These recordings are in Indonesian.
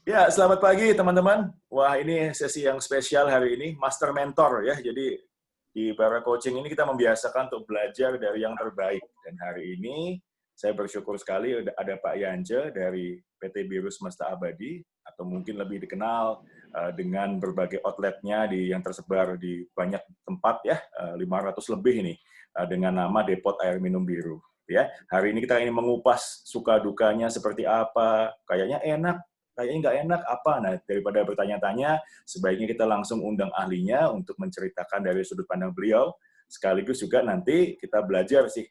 Ya, selamat pagi teman-teman. Wah, ini sesi yang spesial hari ini, Master Mentor ya. Jadi di para coaching ini kita membiasakan untuk belajar dari yang terbaik. Dan hari ini saya bersyukur sekali ada Pak Yance dari PT Biru Semesta Abadi, atau mungkin lebih dikenal dengan berbagai outletnya yang tersebar di banyak tempat ya, 500 lebih ini, dengan nama Depot Air Minum Biru. Ya, hari ini kita ingin mengupas suka dukanya seperti apa, kayaknya enak, kayaknya nggak enak apa. Nah, daripada bertanya-tanya, sebaiknya kita langsung undang ahlinya untuk menceritakan dari sudut pandang beliau, sekaligus juga nanti kita belajar sih,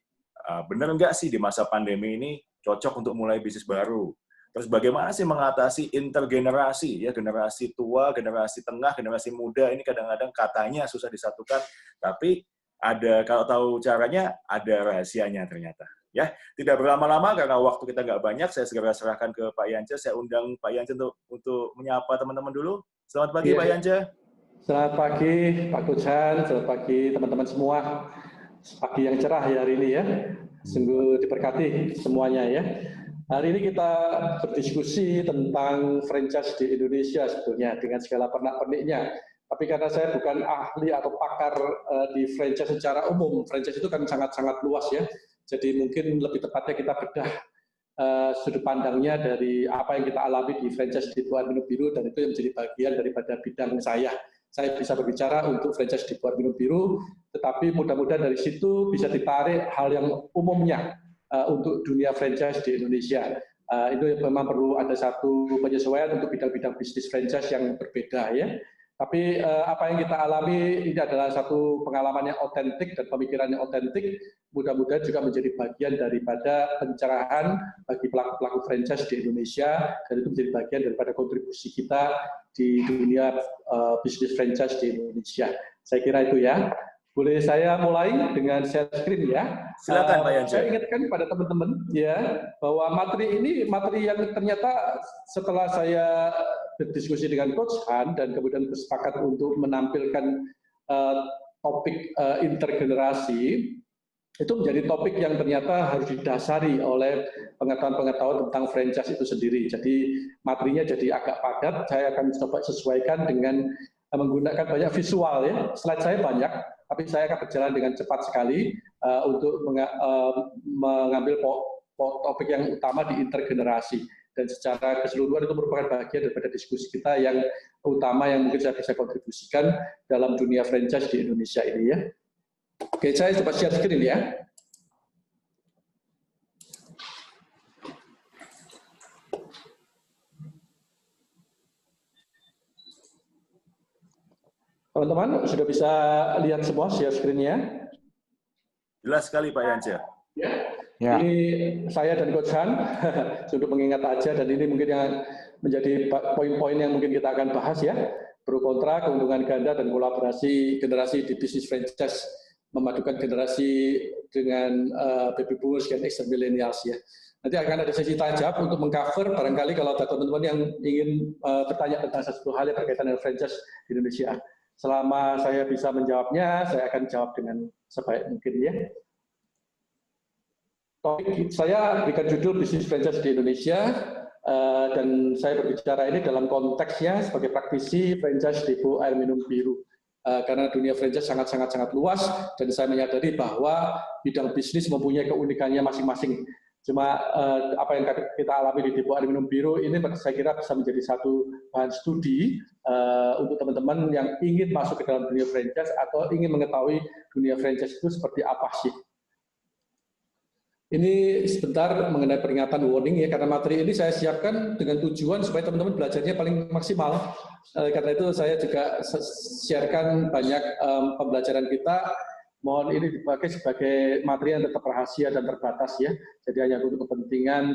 benar nggak sih di masa pandemi ini cocok untuk mulai bisnis baru. Terus bagaimana sih mengatasi intergenerasi, ya, generasi tua, generasi tengah, generasi muda, ini kadang-kadang katanya susah disatukan, tapi kalau tahu caranya, ada rahasianya ternyata. Ya, tidak berlama-lama karena waktu kita nggak banyak, saya segera serahkan ke Pak Yance. Saya undang Pak Yance untuk menyapa teman-teman dulu. Selamat pagi, Pak Iya, Yance. selamat pagi Pak Kujan, selamat pagi teman-teman semua. Pagi yang cerah ya hari ini ya, sungguh diberkati semuanya ya. Hari ini kita berdiskusi tentang franchise di Indonesia sebetulnya dengan segala pernak-perniknya. Tapi karena saya bukan ahli atau pakar di franchise secara umum, franchise itu kan sangat-sangat luas ya. Jadi mungkin lebih tepatnya kita bedah sudut pandangnya dari apa yang kita alami di franchise di Air Minum Biru, dan itu yang menjadi bagian daripada bidang saya. Saya bisa berbicara untuk franchise di Air Minum Biru, tetapi mudah-mudahan dari situ bisa ditarik hal yang umumnya untuk dunia franchise di Indonesia. Itu memang perlu ada satu penyesuaian untuk bidang-bidang bisnis franchise yang berbeda ya. Tapi apa yang kita alami ini adalah satu pengalaman yang otentik dan pemikiran yang otentik, mudah-mudahan juga menjadi bagian daripada pencerahan bagi pelaku-pelaku franchise di Indonesia, dan itu menjadi bagian daripada kontribusi kita di dunia bisnis franchise di Indonesia. Saya kira itu ya. Boleh saya mulai dengan share screen ya? Silakan, Pak Yance. Saya ingatkan pada teman-teman ya bahwa materi ini materi yang ternyata setelah saya berdiskusi dengan Coach Han dan kemudian bersepakat untuk menampilkan topik intergenerasi, itu menjadi topik yang ternyata harus didasari oleh pengetahuan-pengetahuan tentang franchise itu sendiri. Jadi materinya jadi agak padat, saya akan coba sesuaikan dengan menggunakan banyak visual ya. Slide saya banyak, tapi saya akan berjalan dengan cepat sekali untuk mengambil topik yang utama di intergenerasi. Dan secara keseluruhan itu merupakan bagian daripada diskusi kita yang utama yang mungkin saya bisa kontribusikan dalam dunia franchise di Indonesia ini ya. Oke, saya coba share screen ya. Teman-teman sudah bisa lihat semua share screen-nya? Jelas sekali, Pak Yance. Ya. Ini saya dan Coach Han untuk mengingat aja, dan ini mungkin yang menjadi poin-poin yang mungkin kita akan bahas ya. Pro kontra, keuntungan ganda, dan kolaborasi generasi di bisnis franchise, memadukan generasi dengan baby boomers dan X millennials ya. Nanti akan ada sesi tanya jawab untuk mengcover barangkali kalau ada teman-teman yang ingin bertanya tentang sesuatu hal yang berkaitan dengan franchise di Indonesia. Selama saya bisa menjawabnya, saya akan jawab dengan sebaik mungkin ya. Topik saya berikan judul bisnis franchise di Indonesia, dan saya berbicara ini dalam konteksnya sebagai praktisi franchise Depo Air Minum Biru. Karena dunia franchise sangat luas, dan saya menyadari bahwa bidang bisnis mempunyai keunikannya masing-masing. Cuma apa yang kita alami di Depo Air Minum Biru ini saya kira bisa menjadi satu bahan studi untuk teman-teman yang ingin masuk ke dalam dunia franchise atau ingin mengetahui dunia franchise itu seperti apa sih. Ini sebentar mengenai peringatan warning ya, karena materi ini saya siapkan dengan tujuan supaya teman-teman belajarnya paling maksimal. Karena itu saya juga sharekan banyak pembelajaran kita. Mohon ini dipakai sebagai materi yang tetap rahasia dan terbatas ya. Jadi hanya untuk kepentingan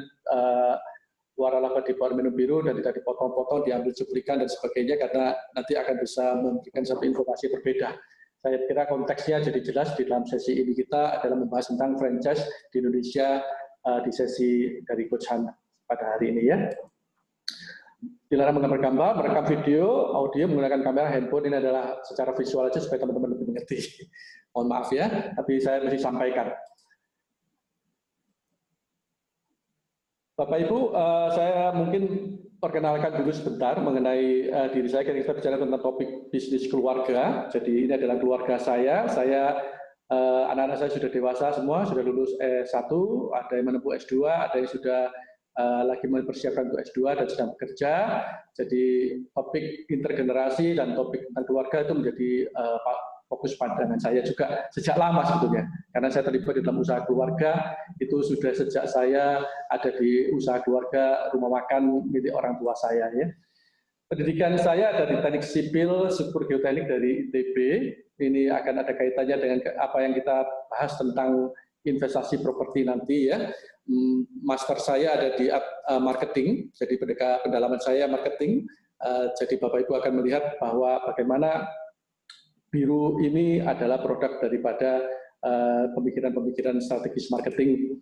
waralaba di Air Minum Biru, dan tidak dipotong-potong, diambil cuplikan dan sebagainya, karena nanti akan bisa memberikan satu informasi berbeda. Saya kira konteksnya jadi jelas di dalam sesi ini kita adalah membahas tentang franchise di Indonesia di sesi dari Coach Han pada hari ini ya. Dilarang menggambar gambar, merekam video, audio menggunakan kamera handphone, ini adalah secara visual aja supaya teman-teman lebih mengerti. Mohon maaf ya, tapi saya mesti sampaikan. Bapak Ibu, saya mungkin perkenalkan dulu sebentar mengenai diri saya. Kita bicara tentang topik bisnis keluarga. Jadi ini adalah keluarga saya. Anak-anak saya sudah dewasa semua, sudah lulus S1, ada yang menempuh S2, ada yang sudah lagi mempersiapkan untuk S2 dan sedang bekerja. Jadi topik intergenerasi dan topik tentang keluarga itu menjadi fokus pandangan saya juga sejak lama sebetulnya. Karena saya terlibat di dalam usaha keluarga, itu sudah sejak saya ada di usaha keluarga rumah makan milik orang tua saya. Ya. Pendidikan saya dari teknik sipil, struktur geoteknik dari ITB. Ini akan ada kaitannya dengan apa yang kita bahas tentang investasi properti nanti ya. Master saya ada di marketing, jadi pendalaman saya marketing. Jadi Bapak Ibu akan melihat bahwa bagaimana Biru ini adalah produk daripada pemikiran-pemikiran strategis marketing.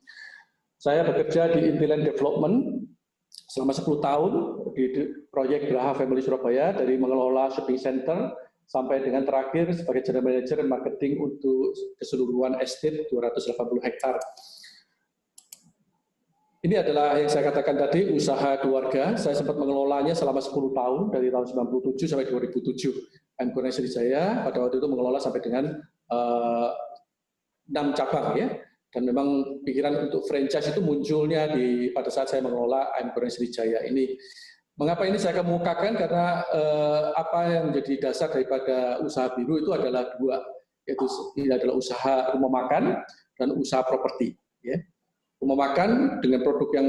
Saya bekerja di Intiland Development selama 10 tahun di proyek Graha Family Surabaya, dari mengelola shopping center sampai dengan terakhir sebagai general manager marketing untuk keseluruhan estate 280 hektar. Ini adalah yang saya katakan tadi, usaha keluarga. Saya sempat mengelolanya selama 10 tahun, dari tahun 97 sampai 2007. M-Corner Sriwijaya pada waktu itu mengelola sampai dengan 6 cabang ya. Dan memang pikiran untuk franchise itu munculnya pada saat saya mengelola M-Corner Sriwijaya ini. Mengapa ini saya kemukakan? Karena apa yang menjadi dasar daripada usaha Biru itu adalah dua, yaitu ini adalah usaha rumah makan dan usaha properti. Ya. Rumah makan dengan produk yang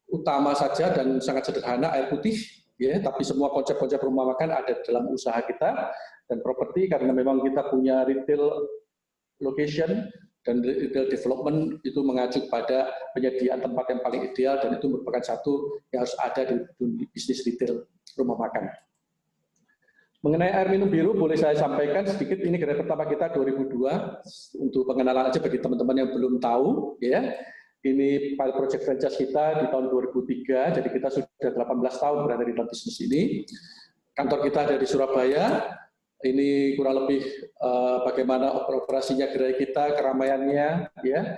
utama saja dan sangat sederhana, air putih, ya, tapi semua konsep-konsep rumah makan ada dalam usaha kita. Dan properti karena memang kita punya retail location dan retail development itu mengacu pada penyediaan tempat yang paling ideal, dan itu merupakan satu yang harus ada di bisnis retail rumah makan. Mengenai air minum biru, boleh saya sampaikan sedikit, ini gerai pertama kita 2002, untuk pengenalan aja bagi teman-teman yang belum tahu, ya. Ini pilot project franchise kita di tahun 2003, jadi kita sudah 18 tahun berada di dalam bisnis ini. Kantor kita ada di Surabaya, ini kurang lebih bagaimana operasinya gerai kita, keramaiannya. Ya.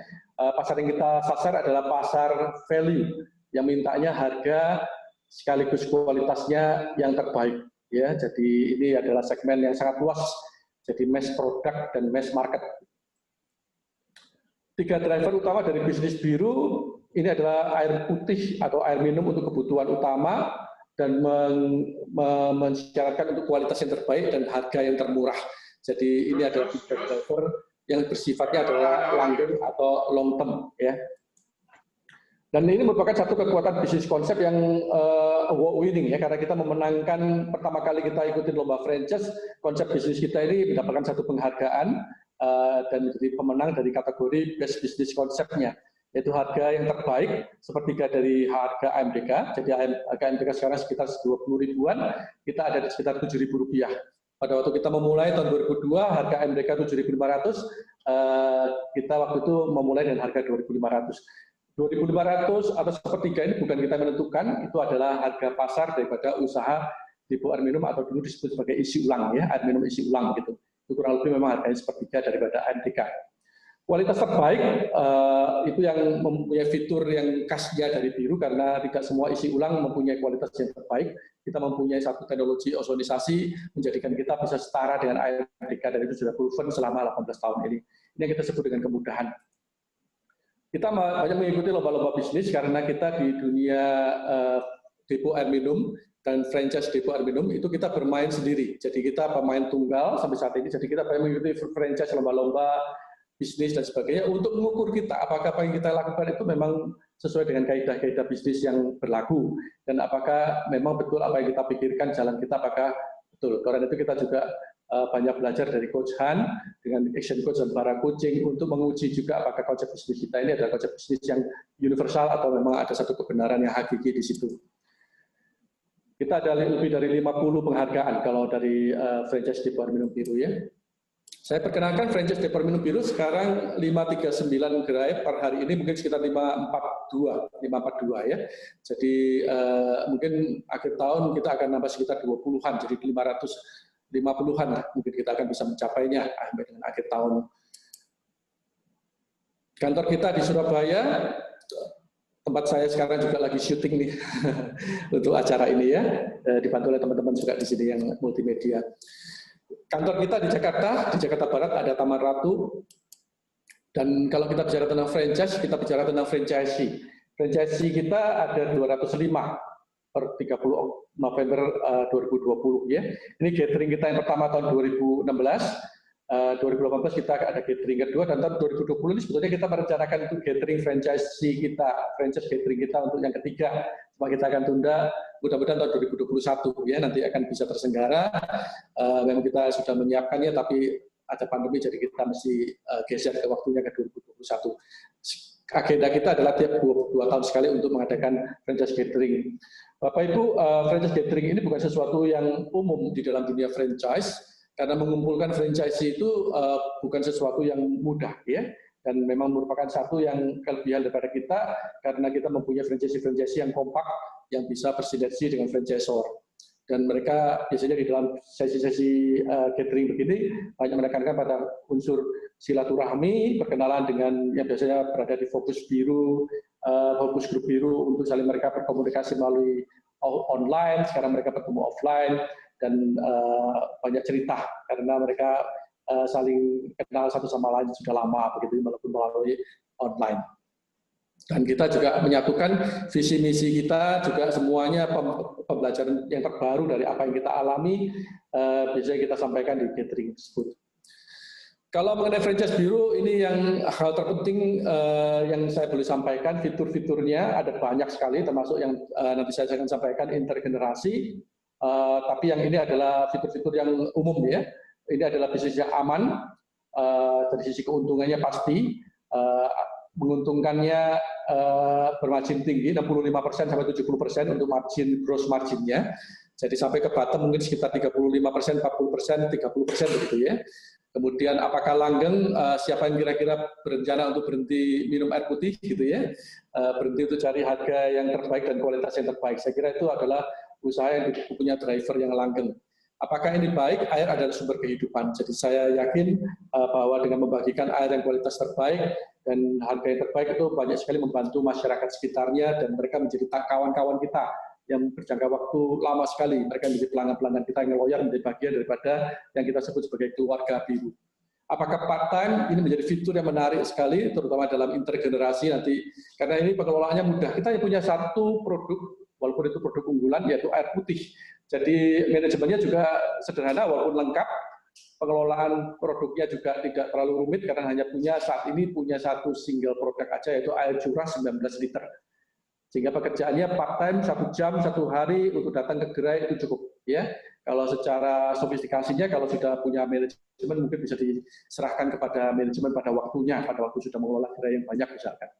Pasar yang kita sasar adalah pasar value, yang mintanya harga sekaligus kualitasnya yang terbaik. Ya, jadi ini adalah segmen yang sangat luas, jadi mass product dan mass market. 3 driver utama dari bisnis Biru ini adalah air putih atau air minum untuk kebutuhan utama dan mensyaratkan untuk kualitas yang terbaik dan harga yang termurah. Jadi ini adalah 3 driver yang bersifatnya adalah langgeng atau long term, ya. Dan ini merupakan satu kekuatan bisnis konsep yang award winning ya, karena kita memenangkan pertama kali kita ikutin lomba franchise, konsep bisnis kita ini mendapatkan satu penghargaan dan menjadi pemenang dari kategori best business konsepnya, yaitu harga yang terbaik sepertiga dari harga AMDK. Jadi harga AMDK sekarang sekitar 20 ribuan, kita ada di sekitar 7.000 rupiah. Pada waktu kita memulai tahun 2002, harga AMDK 7.500, kita waktu itu memulai dengan harga 2.500. 2.500 atau sepertiga ini bukan kita menentukan, itu adalah harga pasar daripada usaha depo air minum atau dulu disebut sebagai isi ulang ya, air minum isi ulang gitu. Itu kurang lebih memang harganya sepertiga daripada AMDK. Kualitas terbaik itu yang mempunyai fitur yang khasnya dari Biru, karena tidak semua isi ulang mempunyai kualitas yang terbaik. Kita mempunyai satu teknologi ozonisasi menjadikan kita bisa setara dengan AMDK, dan itu sudah proven selama 18 tahun ini. Ini yang kita sebut dengan kemudahan. Kita banyak mengikuti lomba-lomba bisnis karena kita di dunia depo air minum dan franchise depo air minum itu kita bermain sendiri. Jadi kita pemain tunggal sampai saat ini. Jadi kita banyak mengikuti franchise, lomba-lomba bisnis dan sebagainya untuk mengukur kita apakah apa yang kita lakukan itu memang sesuai dengan kaidah-kaidah bisnis yang berlaku, dan apakah memang betul apa yang kita pikirkan, jalan kita apakah betul. Karena itu kita juga banyak belajar dari Coach Han dengan Action Coach dan para coaching untuk menguji juga apakah konsep bisnis kita ini adalah konsep bisnis yang universal atau memang ada satu kebenaran yang hakiki di situ. Kita ada lebih dari 50 penghargaan kalau dari franchise depo air minum Biru ya. Saya perkenalkan franchise depo air minum Biru sekarang 539 gerai per hari ini, mungkin sekitar 542 ya. Jadi mungkin akhir tahun kita akan nambah sekitar 20-an, jadi 550-an lah mungkin kita akan bisa mencapainya sampai dengan akhir tahun. Kantor kita di Surabaya, tempat saya sekarang juga lagi syuting nih untuk acara ini ya, dibantu oleh teman-teman juga di sini yang multimedia. Kantor kita di Jakarta Barat ada Taman Ratu. Dan kalau kita bicara tentang franchise, kita bicara tentang franchisee. Franchisee kita ada 205 per 30 November 2020 ya. Ini gathering kita yang pertama tahun 2016. 2018 kita ada gathering kedua, dan tahun 2020 ini sebetulnya kita merencanakan untuk gathering franchise gathering kita untuk yang ketiga. Cuma kita akan tunda, mudah-mudahan tahun 2021 ya, nanti akan bisa terselenggara. Memang kita sudah menyiapkannya, tapi ada pandemi jadi kita mesti geser ke waktunya ke 2021. Agenda kita adalah tiap 2 tahun sekali untuk mengadakan franchise gathering. Bapak Ibu, franchise gathering ini bukan sesuatu yang umum di dalam dunia franchise, karena mengumpulkan franchise itu bukan sesuatu yang mudah ya, dan memang merupakan satu yang kelebihan daripada kita karena kita mempunyai franchise yang kompak yang bisa bersinergi dengan franchisor. Dan mereka biasanya di dalam sesi-sesi gathering begini banyak menekankan pada unsur silaturahmi, perkenalan dengan yang biasanya berada di fokus grup biru untuk saling mereka berkomunikasi melalui online, sekarang mereka bertemu offline, dan banyak cerita karena mereka saling kenal satu sama lain sudah lama begitu walaupun melalui online. Dan kita juga menyatukan visi misi kita juga semuanya pembelajaran yang terbaru dari apa yang kita alami biasanya kita sampaikan di gathering tersebut. Kalau mengenai franchise biru ini yang hal terpenting yang saya boleh sampaikan, fitur-fiturnya ada banyak sekali termasuk yang nanti saya akan sampaikan intergenerasi. Tapi yang ini adalah fitur-fitur yang umum ya. Ini adalah bisnis yang aman, dari sisi keuntungannya pasti, menguntungkannya bermargin tinggi, 65% sampai 70% untuk gross marginnya. Jadi sampai ke bottom mungkin sekitar 35%, 40%, 30% begitu ya. Kemudian apakah langgeng, siapa yang kira-kira berencana untuk berhenti minum air putih gitu ya, berhenti untuk cari harga yang terbaik dan kualitas yang terbaik. Saya kira itu adalah usaha yang punya driver yang langgeng. Apakah ini baik? Air adalah sumber kehidupan. Jadi saya yakin bahwa dengan membagikan air yang kualitas terbaik dan harga yang terbaik itu banyak sekali membantu masyarakat sekitarnya dan mereka menjadi kawan-kawan kita yang berjangka waktu lama sekali. Mereka menjadi pelanggan-pelanggan kita yang loyal, menjadi bagian daripada yang kita sebut sebagai keluarga biru. Apakah part-time? Ini menjadi fitur yang menarik sekali, terutama dalam intergenerasi nanti. Karena ini pengelolaannya mudah. Kita punya satu produk, walaupun itu produk unggulan, yaitu air putih. Jadi manajemennya juga sederhana walaupun lengkap. Pengelolaan produknya juga tidak terlalu rumit karena hanya saat ini punya satu single produk aja, yaitu air curah 19 liter. Sehingga pekerjaannya part-time 1 jam 1 hari untuk datang ke gerai itu cukup. Ya, kalau secara sofistikasinya kalau sudah punya manajemen mungkin bisa diserahkan kepada manajemen pada waktunya, pada waktu sudah mengelola gerai yang banyak misalkan.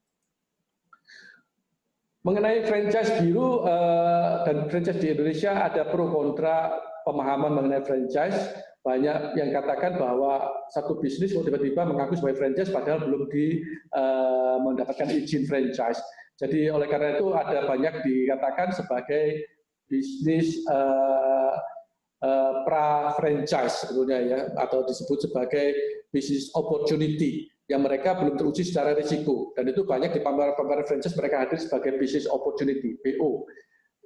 Mengenai franchise biru dan franchise di Indonesia ada pro kontra pemahaman mengenai franchise. Banyak yang katakan bahwa satu bisnis kok tiba-tiba mengaku sebagai franchise padahal belum mendapatkan izin franchise. Jadi oleh karena itu ada banyak dikatakan sebagai bisnis pra-franchise sebetulnya ya, atau disebut sebagai business opportunity yang mereka belum teruji secara risiko, dan itu banyak di pameran franchise mereka hadir sebagai business opportunity (BO).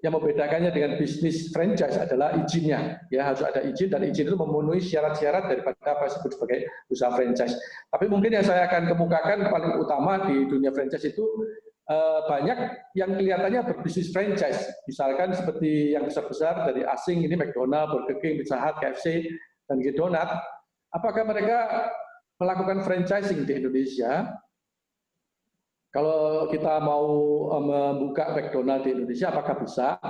Yang membedakannya dengan bisnis franchise adalah izinnya, ya harus ada izin dan izin itu memenuhi syarat-syarat daripada apa yang disebut sebagai usaha franchise. Tapi mungkin yang saya akan kemukakan paling utama di dunia franchise itu banyak yang kelihatannya berbisnis franchise, misalkan seperti yang besar-besar dari asing ini McDonald, Burger King, Pizza Hut, KFC, dan Donut. Apakah mereka melakukan franchising di Indonesia? Kalau kita mau membuka McDonald di Indonesia, apakah bisa?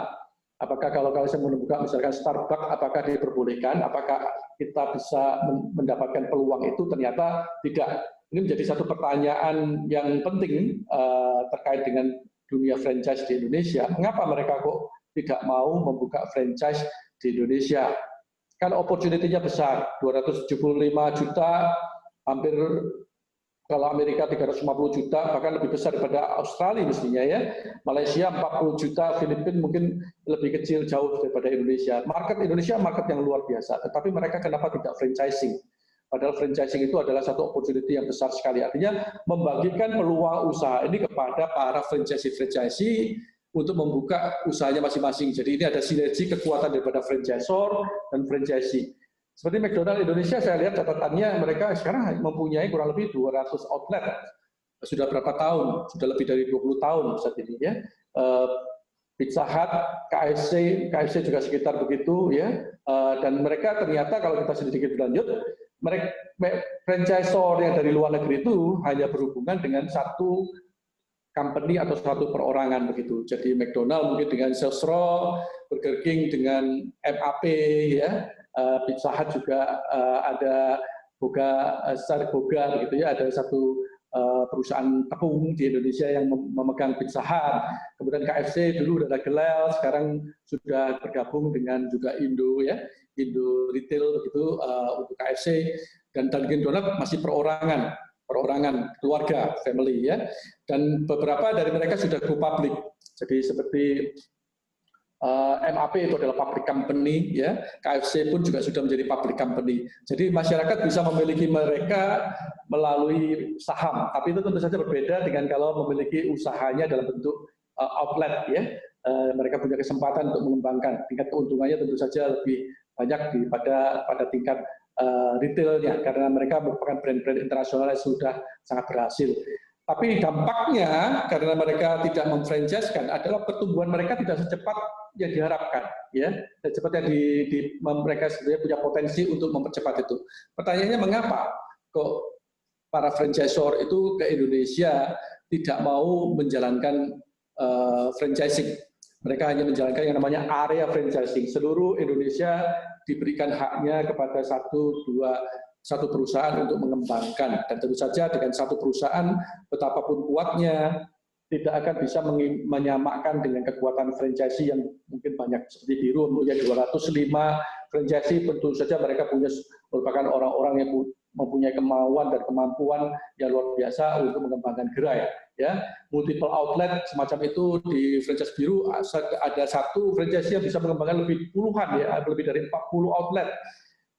Apakah kalau saya membuka misalkan Starbucks, apakah diperbolehkan? Apakah kita bisa mendapatkan peluang itu? Ternyata tidak. Ini menjadi satu pertanyaan yang penting terkait dengan dunia franchise di Indonesia. Mengapa mereka kok tidak mau membuka franchise di Indonesia? Kan opportunity-nya besar, 275 juta, hampir kalau Amerika 350 juta, bahkan lebih besar daripada Australia mestinya ya. Malaysia 40 juta, Filipina mungkin lebih kecil jauh daripada Indonesia. Market Indonesia market yang luar biasa, tetapi mereka kenapa tidak franchising? Padahal franchising itu adalah satu opportunity yang besar sekali. Artinya membagikan peluang usaha ini kepada para franchisee untuk membuka usahanya masing-masing. Jadi ini ada sinergi kekuatan daripada franchisor dan franchisee. Seperti McDonald Indonesia, saya lihat catatannya mereka sekarang mempunyai kurang lebih 200 outlet. Sudah berapa tahun? Sudah lebih dari 20 tahun saat ini ya. Pizza Hut, KFC juga sekitar begitu ya. Dan mereka ternyata kalau kita sedikit berlanjut, mereka franchisor yang dari luar negeri itu hanya berhubungan dengan satu company atau satu perorangan begitu. Jadi McDonald mungkin dengan Sales Row, Burger King dengan MAP ya, Pizza Hut juga ada Boga begitu ya, ada satu perusahaan tepung di Indonesia yang memegang Pizza Hut. Kemudian KFC dulu ada Gelel, sekarang sudah bergabung dengan juga Indo ya, Indo Retail begitu untuk KFC, dan Dunkin Donut masih perorangan keluarga, family ya. Dan beberapa dari mereka sudah go public. Jadi seperti MAP itu adalah public company ya, KFC pun juga sudah menjadi public company. Jadi masyarakat bisa memiliki mereka melalui saham, tapi itu tentu saja berbeda dengan kalau memiliki usahanya dalam bentuk outlet ya. Mereka punya kesempatan untuk mengembangkan, tingkat keuntungannya tentu saja lebih banyak pada tingkat retailnya, karena mereka merupakan brand-brand internasional yang sudah sangat berhasil. Tapi dampaknya karena mereka tidak memfranchise-kan adalah pertumbuhan mereka tidak secepat yang diharapkan, ya. Secepatnya mereka sebenarnya punya potensi untuk mempercepat itu. Pertanyaannya mengapa kok para franchisor itu ke Indonesia tidak mau menjalankan franchising? Mereka hanya menjalankan yang namanya area franchising. Seluruh Indonesia diberikan haknya kepada satu perusahaan untuk mengembangkan, dan tentu saja dengan satu perusahaan betapapun kuatnya tidak akan bisa menyamakan dengan kekuatan franchisee yang mungkin banyak. Seperti Biru punya 205 franchisee, tentu saja mereka merupakan orang-orang yang mempunyai kemauan dan kemampuan yang luar biasa untuk mengembangkan gerai ya. Multiple outlet semacam itu di franchise Biru ada satu franchisee yang bisa mengembangkan lebih puluhan ya, lebih dari 40 outlet.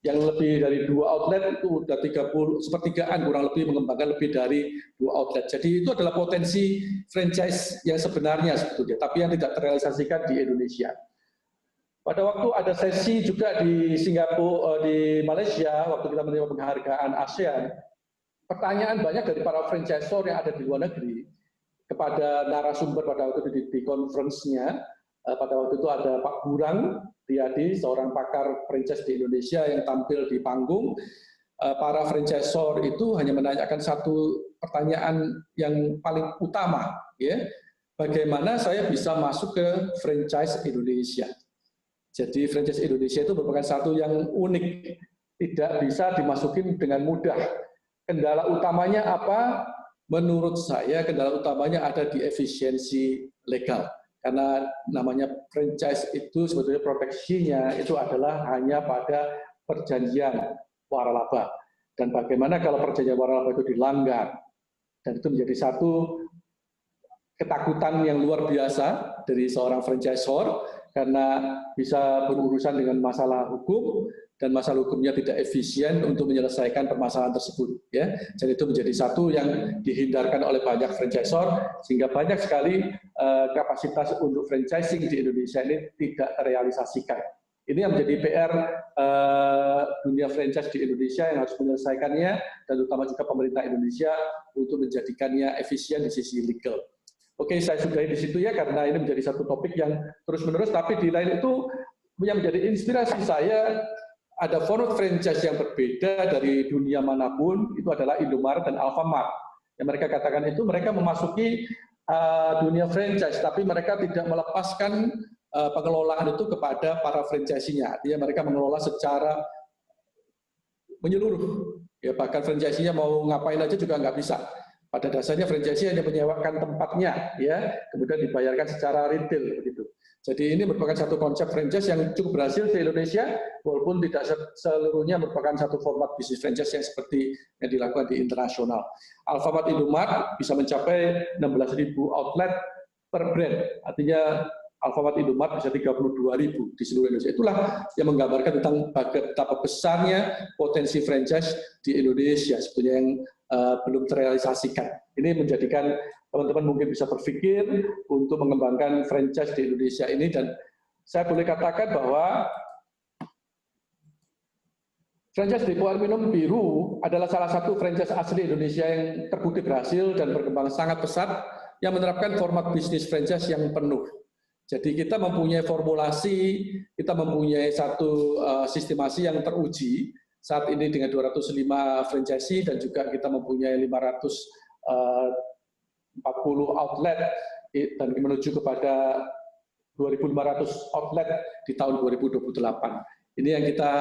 Yang lebih dari 2 outlet itu sudah 30, sepertigaan kurang lebih mengembangkan lebih dari 2 outlet. Jadi itu adalah potensi franchise yang sebenarnya sebetulnya, tapi yang tidak terrealisasikan di Indonesia. Pada waktu ada sesi juga di Singapura, di Malaysia, waktu kita menerima penghargaan ASEAN, pertanyaan banyak dari para franchisor yang ada di luar negeri kepada narasumber pada waktu itu di conference-nya. Pada waktu itu ada Pak Burang Riyadi, seorang pakar franchise di Indonesia yang tampil di panggung. Para franchisor itu hanya menanyakan satu pertanyaan yang paling utama, ya, bagaimana saya bisa masuk ke franchise Indonesia? Jadi franchise Indonesia itu merupakan satu yang unik, tidak bisa dimasukin dengan mudah. Kendala utamanya apa? Menurut saya kendala utamanya ada di efisiensi legal. Karena namanya franchise itu sebetulnya proteksinya itu adalah hanya pada perjanjian waralaba. Dan bagaimana kalau perjanjian waralaba itu dilanggar? Dan itu menjadi satu ketakutan yang luar biasa dari seorang franchisor, karena bisa berurusan dengan masalah hukum, dan masalah hukumnya tidak efisien untuk menyelesaikan permasalahan tersebut. Ya. Jadi itu menjadi satu yang dihindarkan oleh banyak franchisor, sehingga banyak sekali kapasitas untuk franchising di Indonesia ini tidak terrealisasikan. Ini yang menjadi PR dunia franchise di Indonesia yang harus menyelesaikannya, dan terutama juga pemerintah Indonesia untuk menjadikannya efisien di sisi legal. Oke, saya sudahi di situ ya, karena ini menjadi satu topik yang terus-menerus, tapi di lain itu yang menjadi inspirasi saya, ada format franchise yang berbeda dari dunia manapun, itu adalah Indomaret dan Alfamart. Yang mereka katakan itu mereka memasuki dunia franchise, tapi mereka tidak melepaskan pengelolaan itu kepada para franchisee-nya. Artinya mereka mengelola secara menyeluruh. Ya, bahkan franchisee-nya mau ngapain aja juga nggak bisa. Pada dasarnya franchisee hanya menyewakan tempatnya, ya, kemudian dibayarkan secara retail begitu. Jadi ini merupakan satu konsep franchise yang cukup berhasil di Indonesia, walaupun tidak seluruhnya merupakan satu format bisnis franchise yang seperti yang dilakukan di internasional. Alfamart Indomaret bisa mencapai 16.000 outlet per brand. Artinya Alfamart, Indomaret bisa 32.000 di seluruh Indonesia. Itulah yang menggambarkan tentang betapa besarnya potensi franchise di Indonesia sebetulnya yang belum terrealisasikan. Ini menjadikan teman-teman mungkin bisa berpikir untuk mengembangkan franchise di Indonesia ini, dan saya boleh katakan bahwa franchise Depo Air Minum Biru adalah salah satu franchise asli Indonesia yang terbukti berhasil dan berkembang sangat pesat yang menerapkan format bisnis franchise yang penuh. Jadi kita mempunyai formulasi, kita mempunyai satu sistemasi yang teruji saat ini dengan 205 franchisee dan juga kita mempunyai 540 outlet dan menuju kepada 2.500 outlet di tahun 2028. Ini yang kita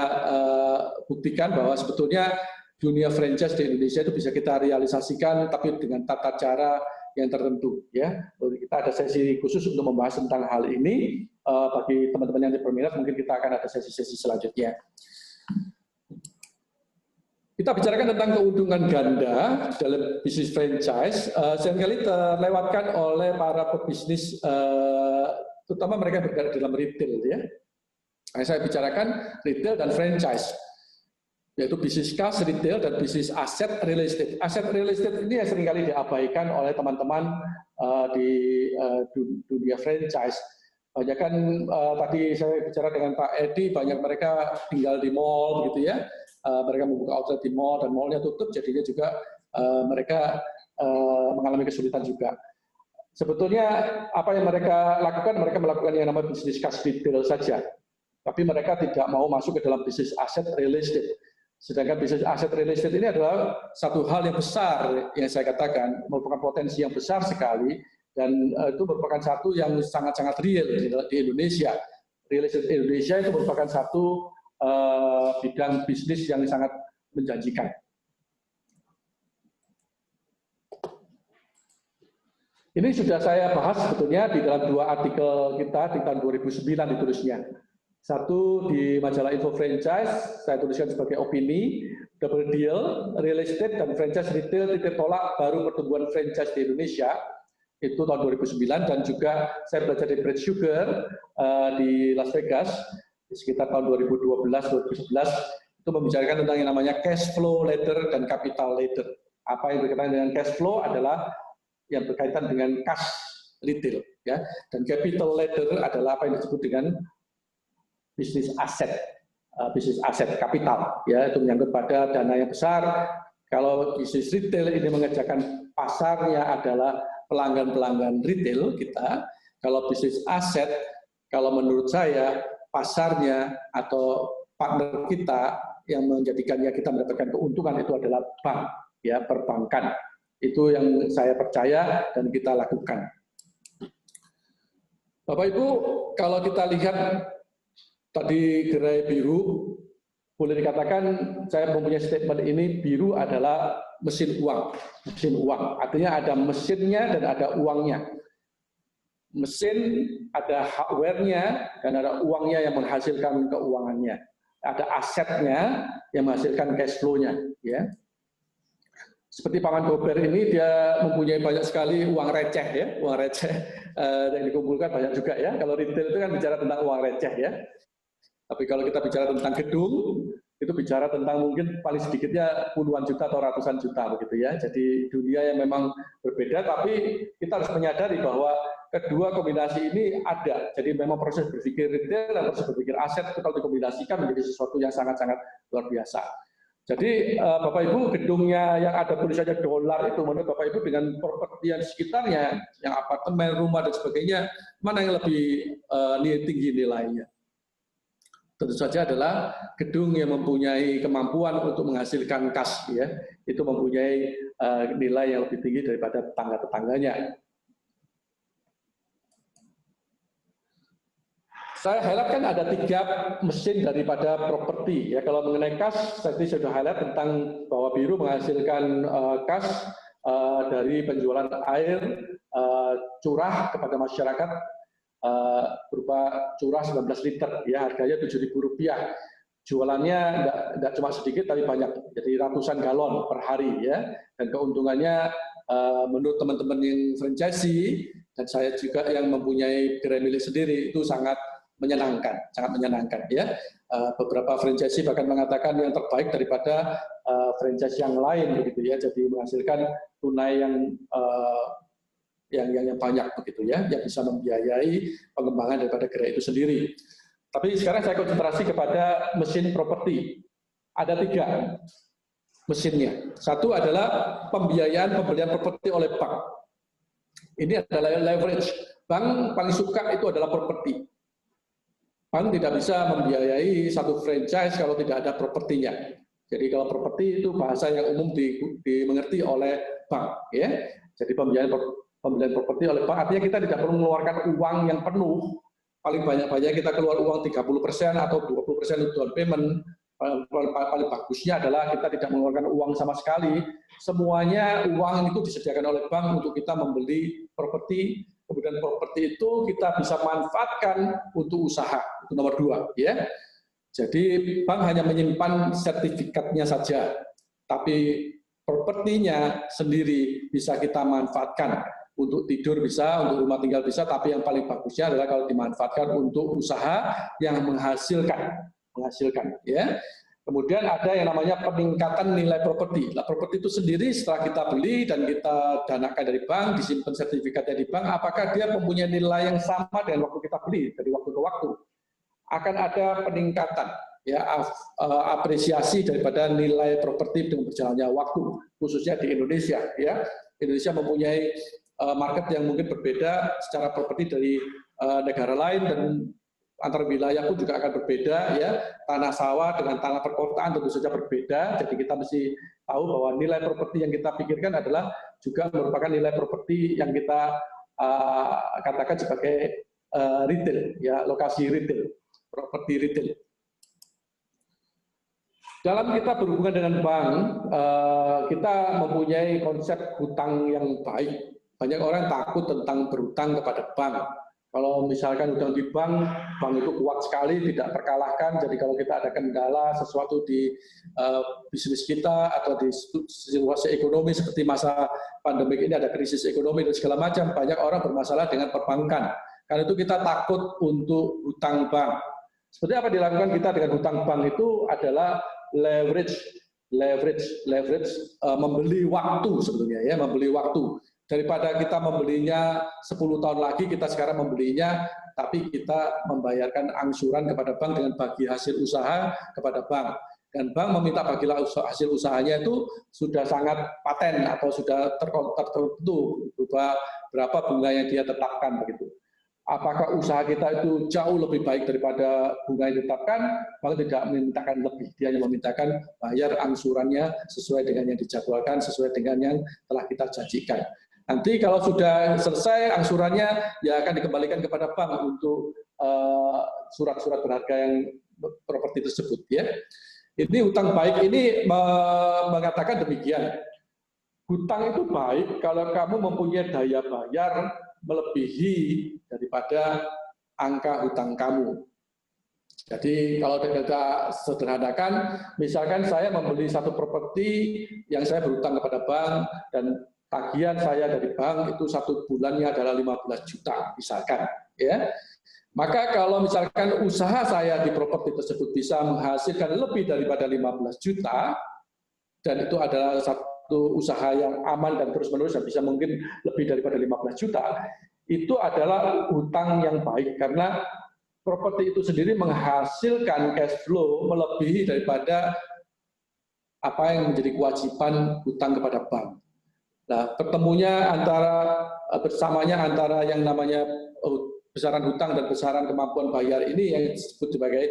buktikan bahwa sebetulnya dunia franchise di Indonesia itu bisa kita realisasikan tapi dengan tata cara yang tertentu, ya. Kita ada sesi khusus untuk membahas tentang hal ini. Bagi teman-teman yang berminat, mungkin kita akan ada sesi-sesi selanjutnya. Kita bicarakan tentang keuntungan ganda dalam bisnis franchise. Seringkali terlewatkan oleh para pebisnis, terutama mereka yang bergerak dalam retail, ya. Saya bicarakan retail dan franchise, yaitu bisnis kas, retail, dan bisnis aset real estate. Aset real estate ini yang seringkali diabaikan oleh teman-teman di dunia franchise. Banyak kan tadi saya bicara dengan Pak Edi, banyak mereka tinggal di mall, gitu ya. Mereka membuka outlet di mall dan mallnya tutup, jadinya juga mereka mengalami kesulitan juga. Sebetulnya apa yang mereka lakukan? Mereka melakukan yang namanya bisnis kas retail saja, tapi mereka tidak mau masuk ke dalam bisnis aset real estate. Sedangkan bisnis aset real estate ini adalah satu hal yang besar yang saya katakan, merupakan potensi yang besar sekali, dan itu merupakan satu yang sangat-sangat real di Indonesia. Real estate Indonesia itu merupakan satu bidang bisnis yang sangat menjanjikan. Ini sudah saya bahas sebetulnya di dalam 2 artikel kita di tahun 2009 ditulisnya. Satu di majalah Info Franchise, saya tuliskan sebagai opini, double deal, real estate dan franchise retail titik tolak baru pertumbuhan franchise di Indonesia, itu tahun 2009, dan juga saya belajar di Brad Sugar di Las Vegas, di sekitar tahun 2012-2011, itu membicarakan tentang yang namanya cash flow ladder dan capital ladder. Apa yang berkaitan dengan cash flow adalah yang berkaitan dengan cash retail, ya, dan capital ladder adalah apa yang disebut dengan bisnis aset kapital, ya, itu menyangkut pada dana yang besar. Kalau bisnis retail ini mengerjakan pasarnya adalah pelanggan-pelanggan retail kita. Kalau bisnis aset, kalau menurut saya pasarnya atau partner kita yang menjadikannya kita mendapatkan keuntungan itu adalah bank, ya, perbankan. Itu yang saya percaya dan kita lakukan. Bapak Ibu, kalau kita lihat tadi gerai biru, boleh dikatakan saya mempunyai statement ini, biru adalah mesin uang. Mesin uang, artinya ada mesinnya dan ada uangnya. Mesin ada hardware-nya dan ada uangnya yang menghasilkan keuangannya. Ada asetnya yang menghasilkan cash flow-nya. Ya. Seperti Paman Gober ini, dia mempunyai banyak sekali uang receh, ya, uang receh yang dikumpulkan banyak juga, ya. Kalau retail itu kan bicara tentang uang receh, ya. Tapi kalau kita bicara tentang gedung, itu bicara tentang mungkin paling sedikitnya puluhan juta atau ratusan juta, begitu ya. Jadi dunia yang memang berbeda, tapi kita harus menyadari bahwa kedua kombinasi ini ada. Jadi memang proses berpikir retail dan proses berpikir aset itu kalau dikombinasikan menjadi sesuatu yang sangat-sangat luar biasa. Jadi Bapak Ibu, gedungnya yang ada tulisannya dolar itu, menurut Bapak Ibu dengan properti yang sekitarnya, yang apartemen, rumah dan sebagainya, mana yang lebih tinggi nilainya? Tentu saja adalah gedung yang mempunyai kemampuan untuk menghasilkan kas, ya, itu mempunyai nilai yang lebih tinggi daripada tetangga-tetangganya. Saya highlight-kan ada 3 mesin daripada properti, ya. Kalau mengenai kas, saya sudah highlight tentang bahwa biru menghasilkan kas dari penjualan air curah kepada masyarakat, berupa curah 19 liter, ya, harganya Rp7.000. Jualannya tidak cuma sedikit tapi banyak, jadi ratusan galon per hari, ya. Dan keuntungannya menurut teman-teman yang franchisee dan saya juga yang mempunyai gerai milik sendiri, itu sangat menyenangkan ya. Beberapa franchise bahkan mengatakan yang terbaik daripada franchise yang lain begitu ya. Jadi menghasilkan tunai yang banyak begitu ya, yang bisa membiayai pengembangan daripada gerai itu sendiri. Tapi sekarang saya konsentrasi kepada mesin properti. Ada 3 mesinnya. Satu adalah pembiayaan pembelian properti oleh bank. Ini adalah leverage. Bank paling suka itu adalah properti. Bank tidak bisa membiayai satu franchise kalau tidak ada propertinya. Jadi kalau properti itu bahasa yang umum dimengerti oleh bank. Ya. Jadi pembelian properti oleh bank artinya kita tidak perlu mengeluarkan uang yang penuh. Paling banyak-banyak kita keluar uang 30% atau 20% untuk down payment. Paling bagusnya adalah kita tidak mengeluarkan uang sama sekali. Semuanya uang itu disediakan oleh bank untuk kita membeli properti. Kemudian properti itu kita bisa manfaatkan untuk usaha. Itu nomor 2. Ya. Jadi bank hanya menyimpan sertifikatnya saja. Tapi propertinya sendiri bisa kita manfaatkan. Untuk tidur bisa, untuk rumah tinggal bisa, tapi yang paling bagusnya adalah kalau dimanfaatkan untuk usaha yang menghasilkan, ya. Kemudian ada yang namanya peningkatan nilai properti. Nah, properti itu sendiri setelah kita beli dan kita danakan dari bank, disimpan sertifikatnya di bank, apakah dia mempunyai nilai yang sama dengan waktu kita beli dari waktu ke waktu? Akan ada peningkatan, ya, apresiasi daripada nilai properti dengan berjalannya waktu, khususnya di Indonesia, ya. Indonesia mempunyai market yang mungkin berbeda secara properti dari negara lain, dan antar wilayah pun juga akan berbeda ya. Tanah sawah dengan tanah perkotaan tentu saja berbeda. Jadi kita mesti tahu bahwa nilai properti yang kita pikirkan adalah juga merupakan nilai properti yang kita katakan sebagai retail ya, lokasi retail, properti retail. Dalam kita berhubungan dengan bank, kita mempunyai konsep hutang yang baik. Banyak orang takut tentang berhutang kepada bank. Kalau misalkan hutang di bank itu kuat sekali, tidak terkalahkan. Jadi kalau kita ada kendala sesuatu di bisnis kita atau di situasi ekonomi seperti masa pandemi ini, ada krisis ekonomi dan segala macam, banyak orang bermasalah dengan perbankan. Karena itu kita takut untuk hutang bank. Seperti apa dilakukan kita dengan hutang bank itu adalah leverage, membeli waktu sebetulnya ya, membeli waktu. Daripada kita membelinya 10 tahun lagi, kita sekarang membelinya, tapi kita membayarkan angsuran kepada bank dengan bagi hasil usaha kepada bank. Dan bank meminta bagi hasil usahanya itu sudah sangat paten atau sudah tertentu berupa berapa bunga yang dia tetapkan begitu. Apakah usaha kita itu jauh lebih baik daripada bunga yang ditetapkan? Bank tidak memintakan lebih, dia hanya memintakan bayar angsurannya sesuai dengan yang dijadwalkan, sesuai dengan yang telah kita janjikan. Nanti kalau sudah selesai angsurannya, ya akan dikembalikan kepada bank untuk surat-surat berharga yang properti tersebut. Ya, ini hutang baik ini mengatakan demikian. Hutang itu baik kalau kamu mempunyai daya bayar melebihi daripada angka hutang kamu. Jadi kalau kita sederhanakan, misalkan saya membeli satu properti yang saya berhutang kepada bank dan tagihan saya dari bank itu 1 bulannya adalah 15 juta misalkan, ya. Maka kalau misalkan usaha saya di properti tersebut bisa menghasilkan lebih daripada 15 juta dan itu adalah satu usaha yang aman dan terus-menerus dan bisa mungkin lebih daripada 15 juta, itu adalah hutang yang baik karena properti itu sendiri menghasilkan cash flow melebihi daripada apa yang menjadi kewajiban hutang kepada bank. Nah, bersamanya antara yang namanya besaran hutang dan besaran kemampuan bayar ini yang disebut sebagai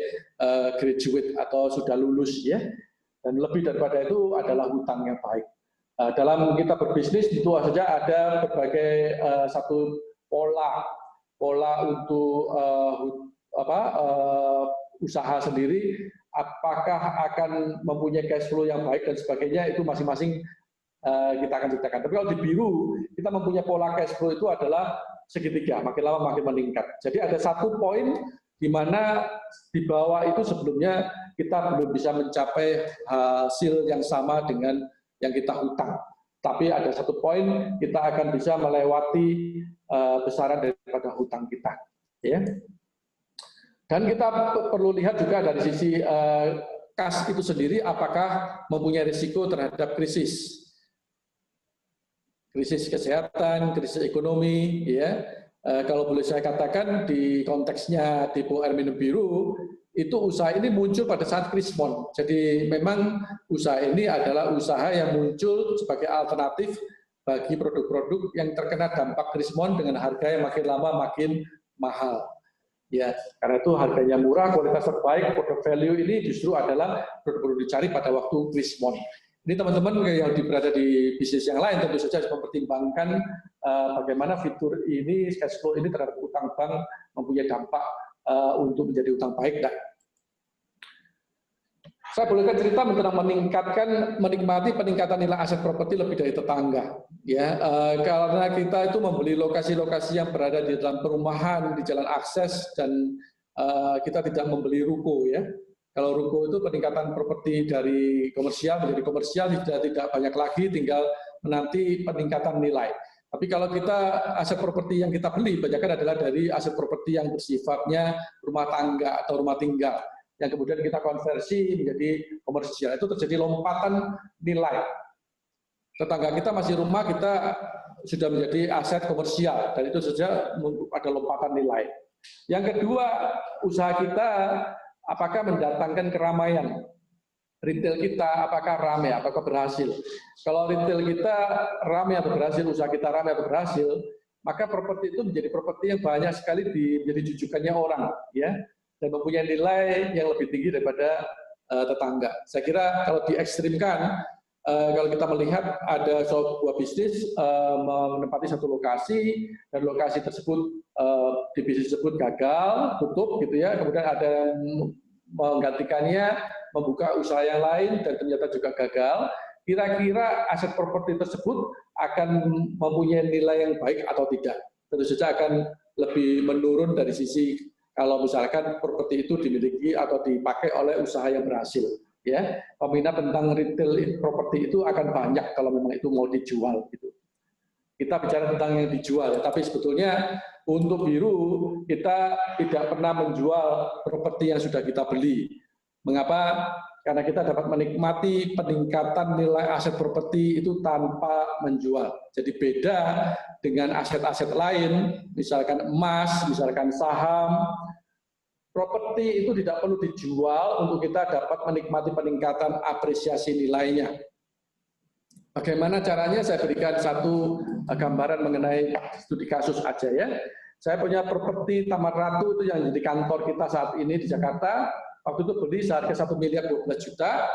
graduate atau sudah lulus ya. Dan lebih daripada itu adalah hutang yang baik. Dalam kita berbisnis tentu saja ada berbagai satu pola untuk usaha sendiri. Apakah akan mempunyai cash flow yang baik dan sebagainya itu masing-masing kita akan ceritakan. Tapi kalau di biru, kita mempunyai pola cash flow itu adalah segitiga, makin lama makin meningkat. Jadi ada satu poin di mana di bawah itu sebelumnya kita belum bisa mencapai hasil yang sama dengan yang kita hutang. Tapi ada satu poin kita akan bisa melewati besaran daripada hutang kita. Ya. Dan kita perlu lihat juga dari sisi kas itu sendiri apakah mempunyai risiko terhadap krisis kesehatan, krisis ekonomi, ya. Kalau boleh saya katakan di konteksnya Depo Air Minum Biru, itu usaha ini muncul pada saat krismon. Jadi memang usaha ini adalah usaha yang muncul sebagai alternatif bagi produk-produk yang terkena dampak krismon dengan harga yang makin lama makin mahal. Ya, karena itu harganya murah, kualitas terbaik, produk value ini justru adalah produk-produk dicari pada waktu krismon. Ini teman-teman yang berada di bisnis yang lain tentu saja harus mempertimbangkan bagaimana fitur ini, cash flow ini terhadap utang bank mempunyai dampak untuk menjadi utang baik. Nah, saya bolehkan cerita tentang menikmati peningkatan nilai aset properti lebih dari tetangga. Ya, karena kita itu membeli lokasi-lokasi yang berada di dalam perumahan, di jalan akses, dan kita tidak membeli ruko, ya. Kalau ruko itu peningkatan properti dari komersial menjadi komersial tidak banyak lagi, tinggal menanti peningkatan nilai. Tapi kalau kita aset properti yang kita beli, kebanyakan adalah dari aset properti yang bersifatnya rumah tangga atau rumah tinggal, yang kemudian kita konversi menjadi komersial. Itu terjadi lompatan nilai. Tetangga kita masih rumah, kita sudah menjadi aset komersial, dan itu saja ada lompatan nilai. Yang kedua, usaha kita apakah mendatangkan keramaian? Retail kita apakah ramai, apakah berhasil? Kalau retail kita ramai atau berhasil, usaha kita ramai atau berhasil, maka properti itu menjadi properti yang banyak sekali menjadi jujukannya orang, ya, dan mempunyai nilai yang lebih tinggi daripada tetangga. Saya kira kalau diekstrimkan, kalau kita melihat ada sebuah bisnis menempati satu lokasi, dan lokasi tersebut di bisnis tersebut gagal, tutup gitu ya, kemudian ada yang menggantikannya, membuka usaha yang lain dan ternyata juga gagal, kira-kira aset properti tersebut akan mempunyai nilai yang baik atau tidak? Tentu saja akan lebih menurun dari sisi kalau misalkan properti itu dimiliki atau dipakai oleh usaha yang berhasil. Ya, peminat tentang retail properti itu akan banyak kalau memang itu mau dijual gitu. Kita bicara tentang yang dijual, tapi sebetulnya untuk Biru kita tidak pernah menjual properti yang sudah kita beli. Mengapa? Karena kita dapat menikmati peningkatan nilai aset properti itu tanpa menjual. Jadi beda dengan aset-aset lain, misalkan emas, misalkan saham. Properti itu tidak perlu dijual untuk kita dapat menikmati peningkatan apresiasi nilainya. Bagaimana caranya? Saya berikan satu gambaran mengenai studi kasus aja ya. Saya punya properti Taman Ratu itu yang jadi kantor kita saat ini di Jakarta. Waktu itu beli seharga 1 miliar 12 juta.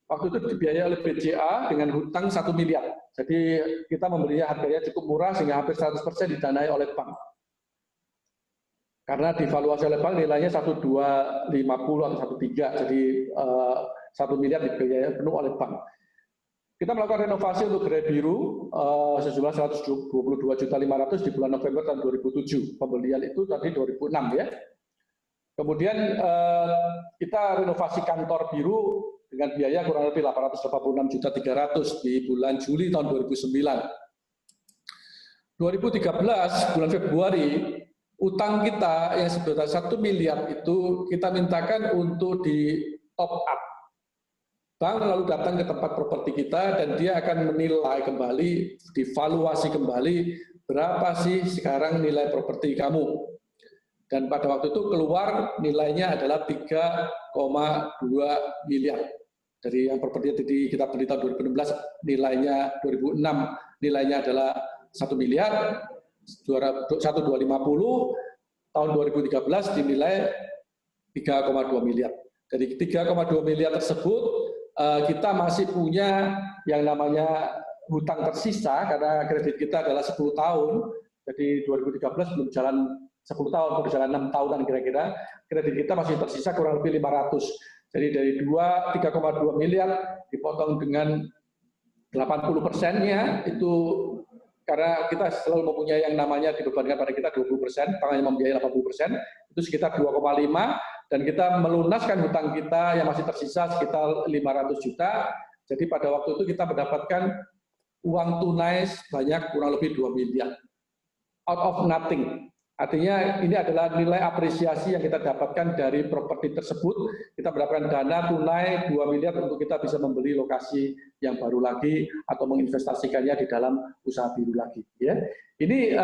Waktu itu dibiayai oleh BCA dengan hutang 1 miliar. Jadi kita membelinya harganya cukup murah sehingga hampir 100% didanai oleh bank. Karena divaluasi oleh bank nilainya 1,250 atau 1,3, jadi 1 miliar dibiayai penuh oleh bank. Kita melakukan renovasi untuk Gerai Biru sejumlah 122.500.000 di bulan November tahun 2007. Pembelian itu tadi 2006 ya. Kemudian kita renovasi kantor Biru dengan biaya kurang lebih 886.300.000 di bulan Juli tahun 2009. 2013 bulan Februari utang kita yang sebesar 1 miliar itu kita mintakan untuk di top up. Bank lalu datang ke tempat properti kita dan dia akan menilai kembali, divaluasi kembali berapa sih sekarang nilai properti kamu. Dan pada waktu itu keluar nilainya adalah 3,2 miliar. Dari yang properti kita beli tahun 2016 nilainya 2006 nilainya adalah 1 miliar, 1,250, tahun 2013 dinilai 3,2 miliar. Dari 3,2 miliar tersebut kita masih punya yang namanya hutang tersisa karena kredit kita adalah 10 tahun. Jadi 2013 belum jalan 10 tahun, baru jalan 6 tahunan kira-kira. Kredit kita masih tersisa kurang lebih 500. Jadi dari 3,2 miliar dipotong dengan 80%-nya itu karena kita selalu mempunyai yang namanya dibebankan pada kita 20%, bank hanya membiayai 80%, itu sekitar 2,5, dan kita melunaskan hutang kita yang masih tersisa sekitar 500 juta. Jadi pada waktu itu kita mendapatkan uang tunai sebanyak kurang lebih 2 miliar. Out of nothing. Artinya ini adalah nilai apresiasi yang kita dapatkan dari properti tersebut. Kita mendapatkan dana tunai 2 miliar untuk kita bisa membeli lokasi yang baru lagi atau menginvestasikannya di dalam usaha biru lagi. Ya. Ini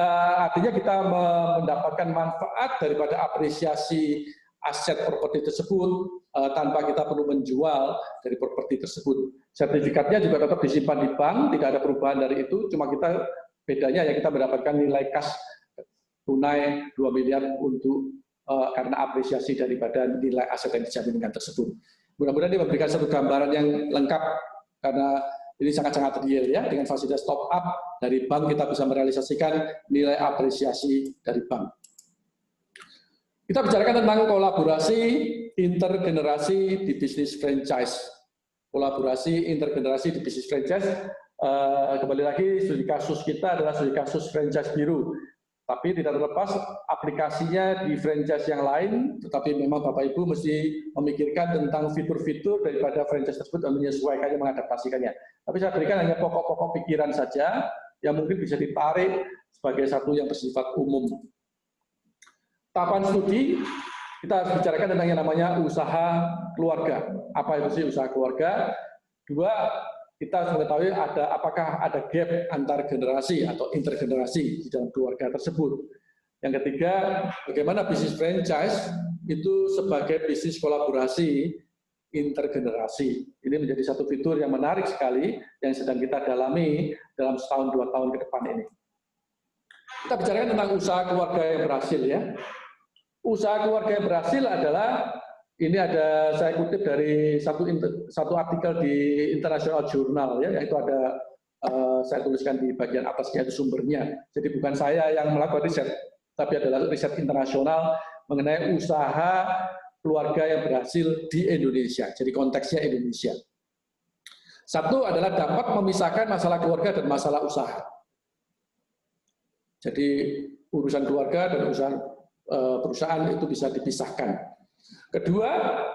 artinya kita mendapatkan manfaat daripada apresiasi aset properti tersebut tanpa kita perlu menjual dari properti tersebut. Sertifikatnya juga tetap disimpan di bank, tidak ada perubahan dari itu, cuma kita bedanya ya kita mendapatkan nilai kas tunai 2 miliar untuk karena apresiasi daripada nilai aset yang dijaminkan tersebut. Mudah-mudahan ini memberikan satu gambaran yang lengkap karena ini sangat-sangat real ya, dengan fasilitas top up dari bank kita bisa merealisasikan nilai apresiasi dari bank. Kita bicarakan tentang kolaborasi intergenerasi di bisnis franchise. Kolaborasi intergenerasi di bisnis franchise, kembali lagi studi kasus kita adalah studi kasus franchise biru. Tapi tidak terlepas aplikasinya di franchise yang lain, tetapi memang Bapak Ibu mesti memikirkan tentang fitur-fitur daripada franchise tersebut dan menyesuaikannya, mengadaptasikannya. Tapi saya berikan hanya pokok-pokok pikiran saja yang mungkin bisa ditarik sebagai satu yang bersifat umum. Tahapan studi, kita bicarakan tentang yang namanya usaha keluarga. Apa itu sih usaha keluarga? Dua, kita harus mengetahui apakah ada gap antar generasi atau intergenerasi di dalam keluarga tersebut. Yang ketiga, bagaimana bisnis franchise itu sebagai bisnis kolaborasi intergenerasi. Ini menjadi satu fitur yang menarik sekali yang sedang kita dalami dalam setahun 2 tahun ke depan ini. Kita bicarakan tentang usaha keluarga yang berhasil ya. Usaha keluarga yang berhasil adalah, ini ada saya kutip dari satu artikel di International Journal ya, yaitu ada saya tuliskan di bagian atasnya itu sumbernya. Jadi bukan saya yang melakukan riset, tapi adalah riset internasional mengenai usaha keluarga yang berhasil di Indonesia. Jadi konteksnya Indonesia. Satu adalah dapat memisahkan masalah keluarga dan masalah usaha. Jadi urusan keluarga dan urusan perusahaan itu bisa dipisahkan. Kedua,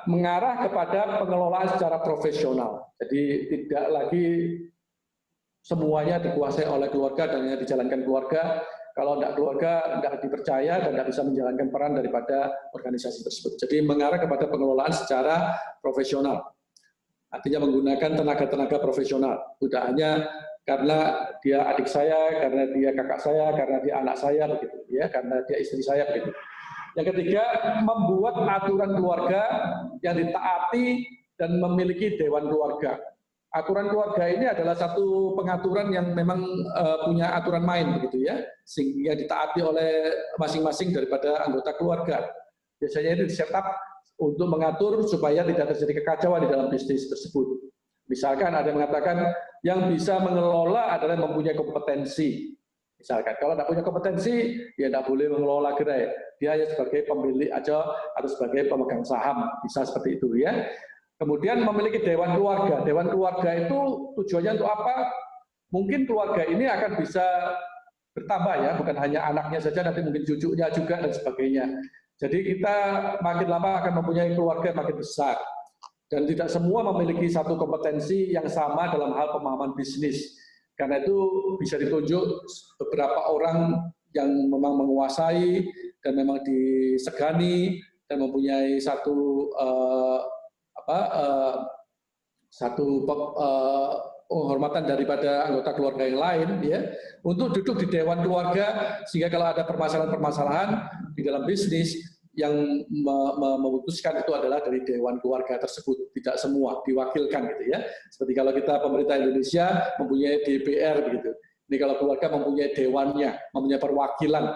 mengarah kepada pengelolaan secara profesional. Jadi tidak lagi semuanya dikuasai oleh keluarga dan hanya dijalankan keluarga. Kalau tidak keluarga, tidak dipercaya dan tidak bisa menjalankan peran daripada organisasi tersebut. Jadi mengarah kepada pengelolaan secara profesional. Artinya menggunakan tenaga-tenaga profesional. Tidak hanya karena dia adik saya, karena dia kakak saya, karena dia anak saya, begitu ya, karena dia istri saya, begitu. Yang ketiga, membuat aturan keluarga yang ditaati dan memiliki dewan keluarga. Aturan keluarga ini adalah satu pengaturan yang memang punya aturan main, begitu ya, sehingga ditaati oleh masing-masing daripada anggota keluarga. Biasanya itu di-setup untuk mengatur supaya tidak terjadi kekacauan di dalam bisnis tersebut. Misalkan ada yang mengatakan yang bisa mengelola adalah yang mempunyai kompetensi. Misalkan kalau tidak punya kompetensi, ya tidak boleh mengelola gerai. Dia hanya sebagai pemilik aja atau sebagai pemegang saham, bisa seperti itu ya. Kemudian memiliki dewan keluarga. Dewan keluarga itu tujuannya untuk apa? Mungkin keluarga ini akan bisa bertambah ya, bukan hanya anaknya saja, nanti mungkin cucunya juga dan sebagainya. Jadi kita makin lama akan mempunyai keluarga makin besar. Dan tidak semua memiliki satu kompetensi yang sama dalam hal pemahaman bisnis. Karena itu bisa ditunjuk beberapa orang yang memang menguasai dan memang disegani dan mempunyai satu penghormatan daripada anggota keluarga yang lain, ya, untuk duduk di dewan keluarga sehingga kalau ada permasalahan-permasalahan di dalam bisnis yang memutuskan itu adalah dari dewan keluarga tersebut, tidak semua diwakilkan gitu ya. Seperti kalau kita pemerintah Indonesia mempunyai DPR begitu. Ini kalau keluarga mempunyai dewannya, mempunyai perwakilan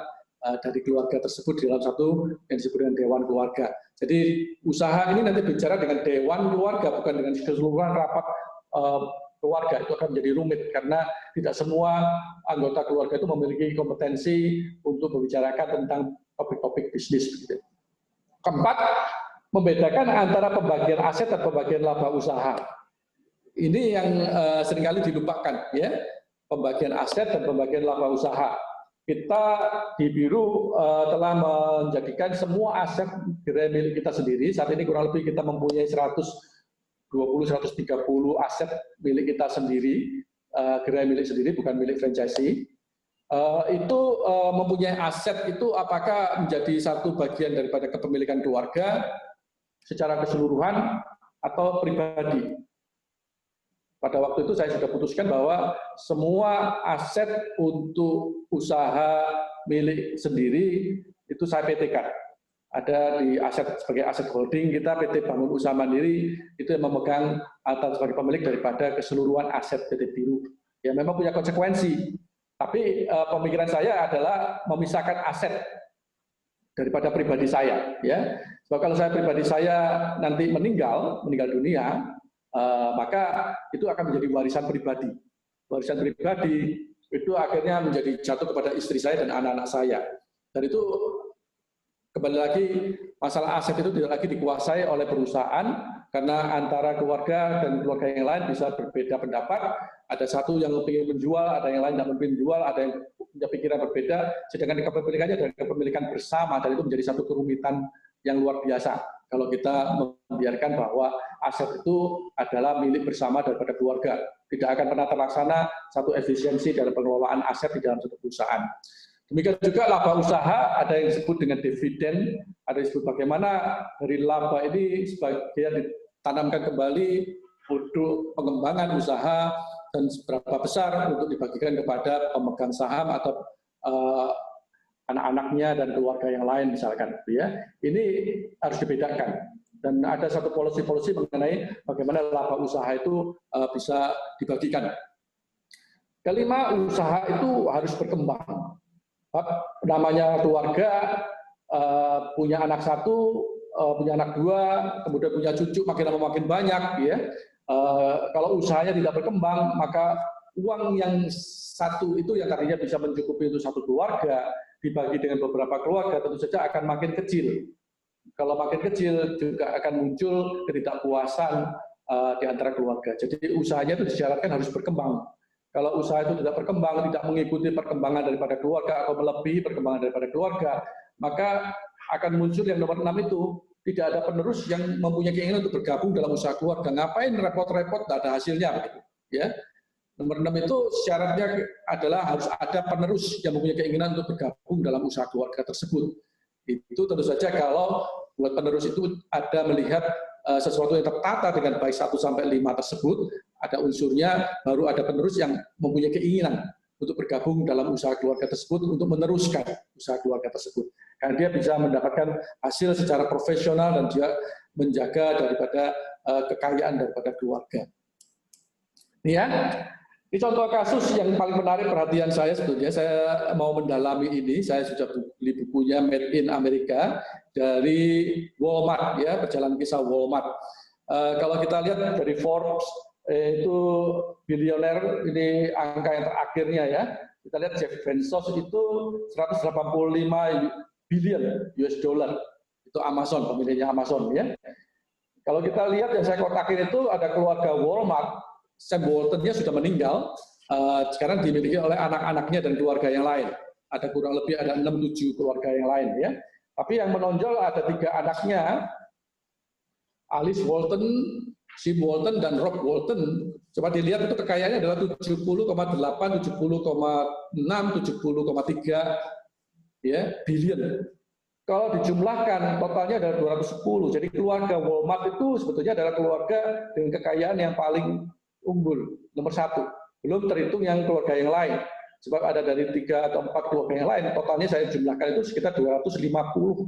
dari keluarga tersebut di dalam satu yang disebut dengan dewan keluarga. Jadi usaha ini nanti bicara dengan dewan keluarga, bukan dengan keseluruhan rapat keluarga. Itu akan menjadi rumit karena tidak semua anggota keluarga itu memiliki kompetensi untuk membicarakan tentang topik-topik bisnis begitu. Keempat, membedakan antara pembagian aset dan pembagian laba usaha. Ini yang seringkali dilupakan, ya, pembagian aset dan pembagian laba usaha. Kita di Biru telah menjadikan semua aset gerai milik kita sendiri. Saat ini kurang lebih kita mempunyai 120-130 aset milik kita sendiri. gerai milik sendiri, bukan milik franchisee, itu mempunyai aset itu apakah menjadi satu bagian daripada kepemilikan keluarga secara keseluruhan atau pribadi. Pada waktu itu saya sudah putuskan bahwa semua aset untuk usaha milik sendiri itu saya PT-kan. Ada di aset sebagai aset holding kita PT Bangun Usaha Mandiri itu yang memegang atau sebagai pemilik daripada keseluruhan aset PT Biru. Ya memang punya konsekuensi. Tapi pemikiran saya adalah memisahkan aset daripada pribadi saya. Ya, sebab kalau saya pribadi saya nanti meninggal dunia, maka itu akan menjadi warisan pribadi. Warisan pribadi itu akhirnya menjadi jatuh kepada istri saya dan anak-anak saya. Dan itu kembali lagi masalah aset itu tidak lagi dikuasai oleh perusahaan karena antara keluarga dan keluarga yang lain bisa berbeda pendapat. Ada satu yang ingin menjual, ada yang lain yang ingin menjual, ada yang punya pikiran berbeda. Sedangkan kepemilikannya adalah kepemilikan bersama dan itu menjadi satu kerumitan yang luar biasa. Kalau kita membiarkan bahwa aset itu adalah milik bersama daripada keluarga, tidak akan pernah terlaksana satu efisiensi dalam pengelolaan aset di dalam satu perusahaan. Demikian juga laba usaha, ada yang disebut dengan dividen, ada yang disebut bagaimana dari laba ini sebagian ditanamkan kembali untuk pengembangan usaha dan seberapa besar untuk dibagikan kepada pemegang saham atau anak-anaknya dan keluarga yang lain misalkan. Ya, ini harus dibedakan. Dan ada satu polisi-polisi mengenai bagaimana laba usaha itu bisa dibagikan. Kelima, usaha itu harus berkembang. Namanya keluarga, punya anak satu, punya anak dua, kemudian punya cucu makin lama makin banyak, ya. Kalau usahanya tidak berkembang, maka uang yang satu itu yang tadinya bisa mencukupi untuk satu keluarga dibagi dengan beberapa keluarga tentu saja akan makin kecil. Kalau makin kecil juga akan muncul ketidakpuasan di antara keluarga. Jadi usahanya itu disyaratkan harus berkembang. Kalau usaha itu tidak berkembang, tidak mengikuti perkembangan daripada keluarga atau melebihi perkembangan daripada keluarga, maka akan muncul yang nomor 6 itu, tidak ada penerus yang mempunyai keinginan untuk bergabung dalam usaha keluarga. Ngapain repot-repot, tidak ada hasilnya. Begitu, ya. Nomor 6 itu syaratnya adalah harus ada penerus yang mempunyai keinginan untuk bergabung dalam usaha keluarga tersebut. Itu tentu saja kalau buat penerus itu ada melihat sesuatu yang tertata dengan baik 1 sampai 5 tersebut, ada unsurnya, baru ada penerus yang mempunyai keinginan untuk bergabung dalam usaha keluarga tersebut untuk meneruskan usaha keluarga tersebut. Karena dia bisa mendapatkan hasil secara profesional dan dia menjaga daripada kekayaan daripada keluarga. Ini ya, ini contoh kasus yang paling menarik perhatian saya sebetulnya. Saya mau mendalami ini, saya sudah beli bukunya Made in America dari Walmart, ya, perjalanan kisah Walmart. Kalau kita lihat dari Forbes, itu bilioner, ini angka yang terakhirnya ya. Kita lihat Jeff Bezos itu 185 billion US dollar. Itu Amazon, pemiliknya Amazon ya. Kalau kita lihat yang saya kotakin itu ada keluarga Walmart, Sam Walton-nya sudah meninggal, sekarang dimiliki oleh anak-anaknya dan keluarga yang lain. Ada kurang lebih ada 6-7 keluarga yang lain ya. Tapi yang menonjol ada 3 anaknya, Alice Walton, Sim Walton, dan Rob Walton. Coba dilihat itu kekayaannya adalah 70,8, 70,6, 70,3 ya, billion. Kalau dijumlahkan totalnya adalah 210. Jadi keluarga Walmart itu sebetulnya adalah keluarga dengan kekayaan yang paling unggul, nomor 1. Belum terhitung yang keluarga yang lain. Sebab ada dari 3 atau 4 keluarga yang lain, totalnya saya jumlahkan itu sekitar 250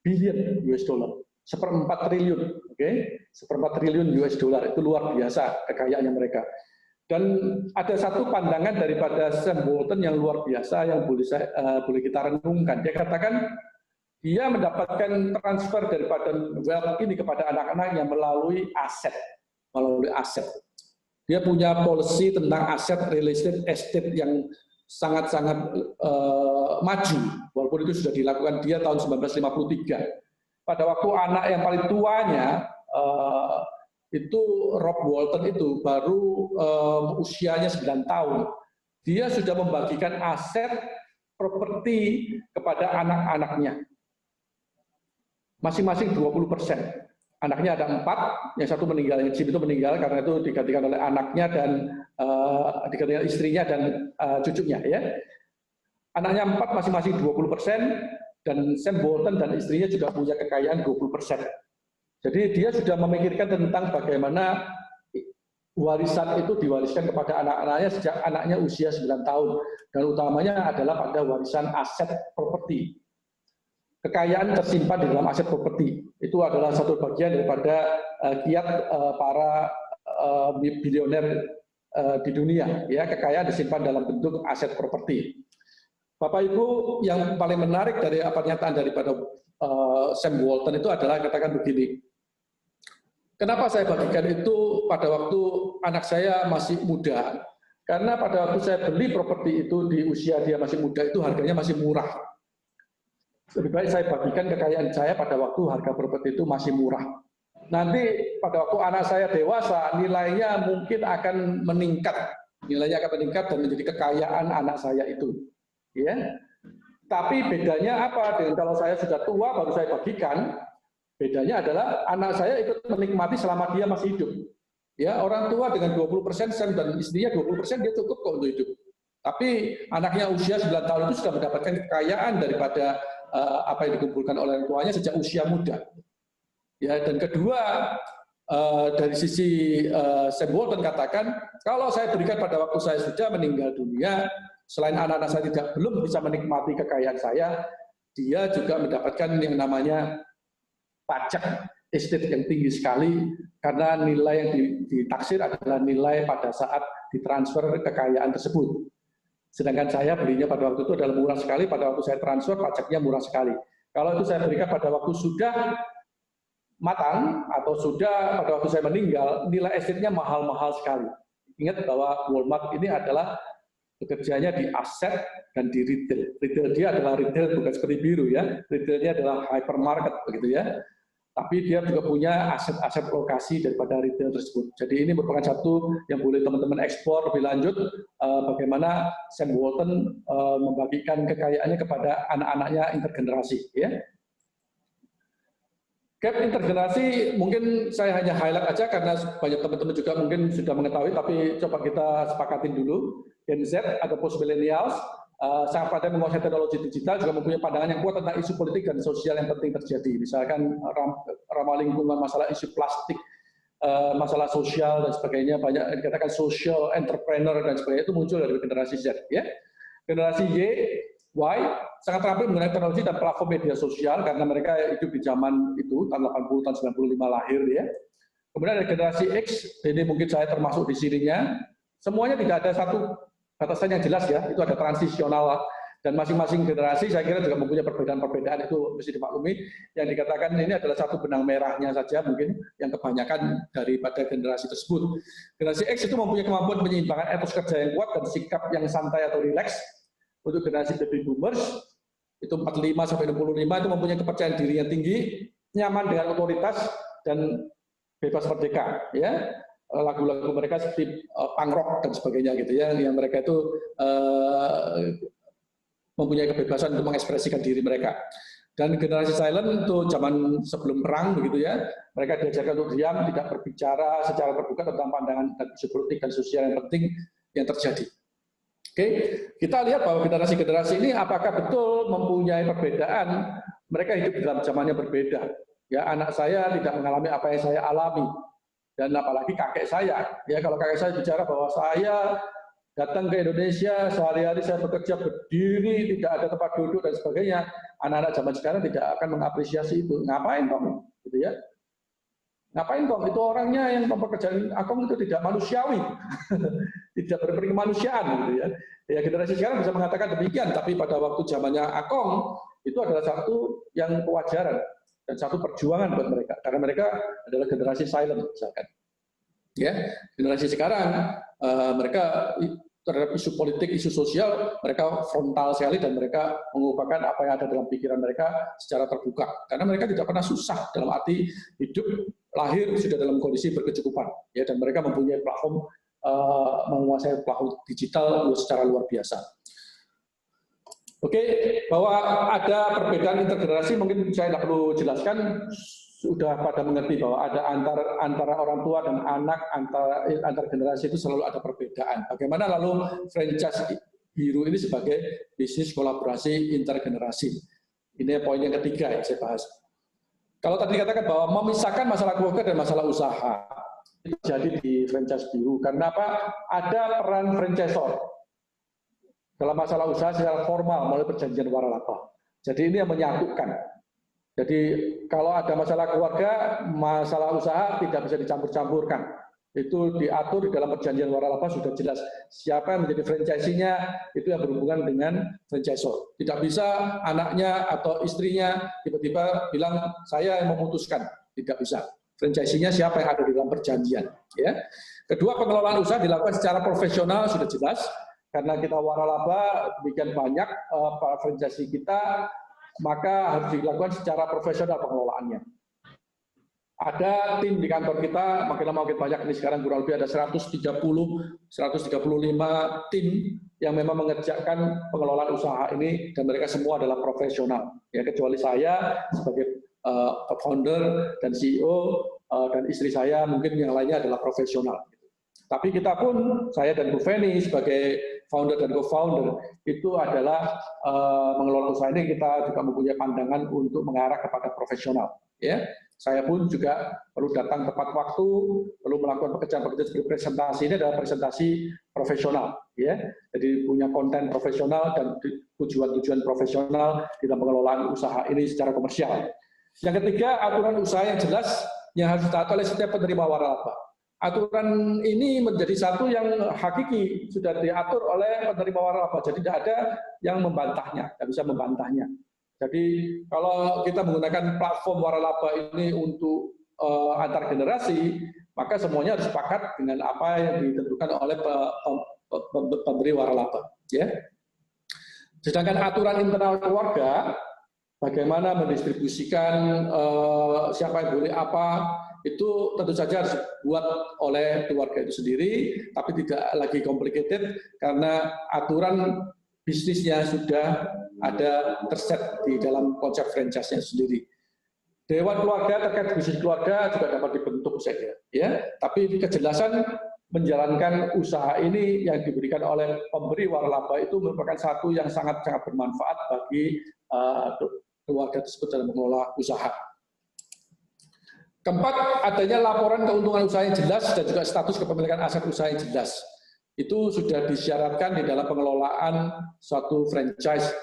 billion US dollar. 1/4 triliun, oke? 1/4 triliun US dollar, itu luar biasa kekayaannya mereka. Dan ada satu pandangan daripada Sam Walton yang luar biasa yang boleh kita renungkan. Dia katakan dia mendapatkan transfer daripada wealth ini kepada anak-anaknya melalui aset, Dia punya policy tentang aset real estate yang sangat-sangat maju, walaupun itu sudah dilakukan dia tahun 1953. Pada waktu anak yang paling tuanya itu Rob Walton itu baru usianya 9 tahun. Dia sudah membagikan aset properti kepada anak-anaknya. Masing-masing 20%. Anaknya ada 4, yang satu meninggal, yang Jim itu meninggal karena itu digantikan oleh anaknya dan digantikan istrinya dan cucunya. Ya. Anaknya 4 masing-masing 20%, dan Sam Walton dan istrinya juga punya kekayaan 20%. Jadi dia sudah memikirkan tentang bagaimana warisan itu diwariskan kepada anak-anaknya sejak anaknya usia 9 tahun. Dan utamanya adalah pada warisan aset properti. Kekayaan tersimpan di dalam aset properti. Itu adalah satu bagian daripada kiat para bilioner di dunia. Ya, kekayaan disimpan dalam bentuk aset properti. Bapak Ibu, yang paling menarik dari pernyataan daripada Sam Walton itu adalah katakan begini. Kenapa saya bagikan itu pada waktu anak saya masih muda? Karena pada waktu saya beli properti itu di usia dia masih muda itu harganya masih murah. Lebih baik saya bagikan kekayaan saya pada waktu harga properti itu masih murah. Nanti pada waktu anak saya dewasa, nilainya mungkin akan meningkat. Nilainya akan meningkat dan menjadi kekayaan anak saya itu. Ya. Tapi bedanya apa dengan kalau saya sudah tua baru saya bagikan? Bedanya adalah anak saya ikut menikmati selama dia masih hidup. Ya, orang tua dengan 20% Sam dan istrinya 20% dia cukup kok untuk hidup. Tapi anaknya usia 9 tahun itu sudah mendapatkan kekayaan daripada apa yang dikumpulkan oleh orang tuanya sejak usia muda. Ya, dan kedua dari sisi Sam Walton katakan, kalau saya berikan pada waktu saya sudah meninggal dunia, selain anak-anak saya belum bisa menikmati kekayaan saya, dia juga mendapatkan yang namanya pajak estate yang tinggi sekali karena nilai yang ditaksir adalah nilai pada saat ditransfer kekayaan tersebut. Sedangkan saya belinya pada waktu itu adalah murah sekali, pada waktu saya transfer pajaknya murah sekali. Kalau itu saya berikan pada waktu sudah matang atau sudah pada waktu saya meninggal, nilai estate-nya mahal-mahal sekali. Ingat bahwa Walmart ini adalah bekerjanya di aset dan di retail. Retail dia adalah retail bukan seperti biru ya. Retailnya adalah hypermarket begitu ya. Tapi dia juga punya aset-aset lokasi daripada retail tersebut. Jadi ini merupakan satu yang boleh teman-teman eksplor lebih lanjut bagaimana Sam Walton membagikan kekayaannya kepada anak-anaknya intergenerasi. Ya. Gap intergenerasi mungkin saya hanya highlight aja karena banyak teman-teman juga mungkin sudah mengetahui, tapi coba kita sepakatin dulu. Gen Z atau post millennials sangat pandai menguasai teknologi digital, juga mempunyai pandangan yang kuat tentang isu politik dan sosial yang penting terjadi. Misalkan ramah lingkungan, masalah isu plastik, masalah sosial dan sebagainya, banyak dikatakan social entrepreneur dan sebagainya itu muncul dari generasi Z. Ya. Generasi Y sangat terampil mengenai teknologi dan platform media sosial karena mereka hidup di zaman itu, tahun 80, tahun 95 lahir. Ya. Kemudian ada generasi X, ini mungkin saya termasuk di sininya, semuanya tidak ada satu batasan yang jelas ya, itu ada transisional dan masing-masing generasi saya kira juga mempunyai perbedaan-perbedaan itu mesti dimaklumi. Yang dikatakan ini adalah satu benang merahnya saja mungkin yang kebanyakan daripada generasi tersebut. Generasi X itu mempunyai kemampuan menyeimbangkan etos kerja yang kuat dan sikap yang santai atau rileks. Untuk generasi baby boomers itu 45 sampai 65 itu mempunyai kepercayaan diri yang tinggi, nyaman dengan otoritas dan bebas merdeka ya. Lagu-lagu mereka seperti punk rock dan sebagainya gitu ya, yang mereka itu mempunyai kebebasan untuk mengekspresikan diri mereka. Dan generasi silent itu zaman sebelum perang begitu ya, mereka diajarkan untuk diam, tidak berbicara secara terbuka tentang pandangan dan isu politik dan sosial yang penting yang terjadi. Oke, kita lihat bahwa generasi-generasi ini apakah betul mempunyai perbedaan, mereka hidup dalam zaman yang berbeda. Ya, anak saya tidak mengalami apa yang saya alami. Dan apalagi kakek saya, ya kalau kakek saya bicara bahwa saya datang ke Indonesia, sehari-hari saya bekerja berdiri, tidak ada tempat duduk dan sebagainya, anak-anak zaman sekarang tidak akan mengapresiasi itu. Ngapain Tom? Gitu ya. Ngapain Tom? Itu orangnya yang pekerjaan Akong itu tidak manusiawi, tidak berkemanusiaan gitu ya. Ya generasi sekarang bisa mengatakan demikian, tapi pada waktu zamannya Akong itu adalah satu yang kewajaran. Dan satu perjuangan buat mereka, karena mereka adalah generasi silent misalkan. Ya, generasi sekarang mereka terhadap isu politik, isu sosial, mereka frontal sekali dan mereka mengungkapkan apa yang ada dalam pikiran mereka secara terbuka. Karena mereka tidak pernah susah dalam arti hidup lahir sudah dalam kondisi berkecukupan. Ya, dan mereka mempunyai platform menguasai platform digital secara luar biasa. Oke, bahwa ada perbedaan intergenerasi mungkin saya tidak perlu jelaskan. sudah pada mengerti bahwa ada antara orang tua dan anak, antar generasi itu selalu ada perbedaan. Bagaimana lalu franchise biru ini sebagai bisnis kolaborasi intergenerasi? Ini poin yang ketiga yang saya bahas. Kalau tadi dikatakan bahwa memisahkan masalah keluarga dan masalah usaha, itu jadi di franchise biru. Karena apa? Ada peran franchisor dalam masalah usaha secara formal melalui perjanjian waralaba. Jadi ini yang menyatukan. Jadi kalau ada masalah keluarga, masalah usaha tidak bisa dicampur-campurkan. Itu diatur di dalam perjanjian waralaba sudah jelas. Siapa yang menjadi franchisee-nya itu yang berhubungan dengan franchisor. Tidak bisa anaknya atau istrinya tiba-tiba bilang saya yang memutuskan. Tidak bisa. Franchisee-nya siapa yang ada di dalam perjanjian. Ya. Kedua, pengelolaan usaha dilakukan secara profesional sudah jelas. Karena kita waralaba demikian banyak para franchisee kita, maka harus dilakukan secara profesional pengelolaannya. Ada tim di kantor kita, makin lama makin banyak ini sekarang kurang lebih ada 135 tim yang memang mengerjakan pengelolaan usaha ini dan mereka semua adalah profesional. Ya, kecuali saya sebagai founder dan CEO dan istri saya, mungkin yang lainnya adalah profesional. Tapi kita pun, saya dan Bu Feni sebagai founder dan co-founder, itu adalah mengelola usaha ini kita juga mempunyai pandangan untuk mengarah kepada profesional. Ya, saya pun juga perlu datang tepat waktu, perlu melakukan pekerjaan-pekerjaan seperti presentasi ini adalah presentasi profesional. Ya, jadi punya konten profesional dan tujuan-tujuan profesional di dalam pengelolaan usaha ini secara komersial. Yang ketiga, aturan usaha yang jelas yang harus ditaati oleh setiap penerima waralaba. Aturan ini menjadi satu yang hakiki, sudah diatur oleh penerima waralaba, jadi tidak ada yang membantahnya, tidak bisa membantahnya. Jadi kalau kita menggunakan platform waralaba ini untuk antar generasi, maka semuanya harus sepakat dengan apa yang ditentukan oleh pemberi waralaba. Ya. Sedangkan aturan internal keluarga, bagaimana mendistribusikan siapa yang boleh apa, itu tentu saja harus dibuat oleh keluarga itu sendiri, tapi tidak lagi complicated karena aturan bisnisnya sudah ada terset di dalam konsep franchise-nya sendiri. Dewan keluarga terkait bisnis keluarga juga dapat dibentuk saja, ya. Tapi kejelasan menjalankan usaha ini yang diberikan oleh pemberi waralaba itu merupakan satu yang sangat-sangat bermanfaat bagi keluarga tersebut dalam mengelola usaha. Keempat, adanya laporan keuntungan usaha yang jelas dan juga status kepemilikan aset usaha yang jelas. Itu sudah disyaratkan di dalam pengelolaan suatu franchise.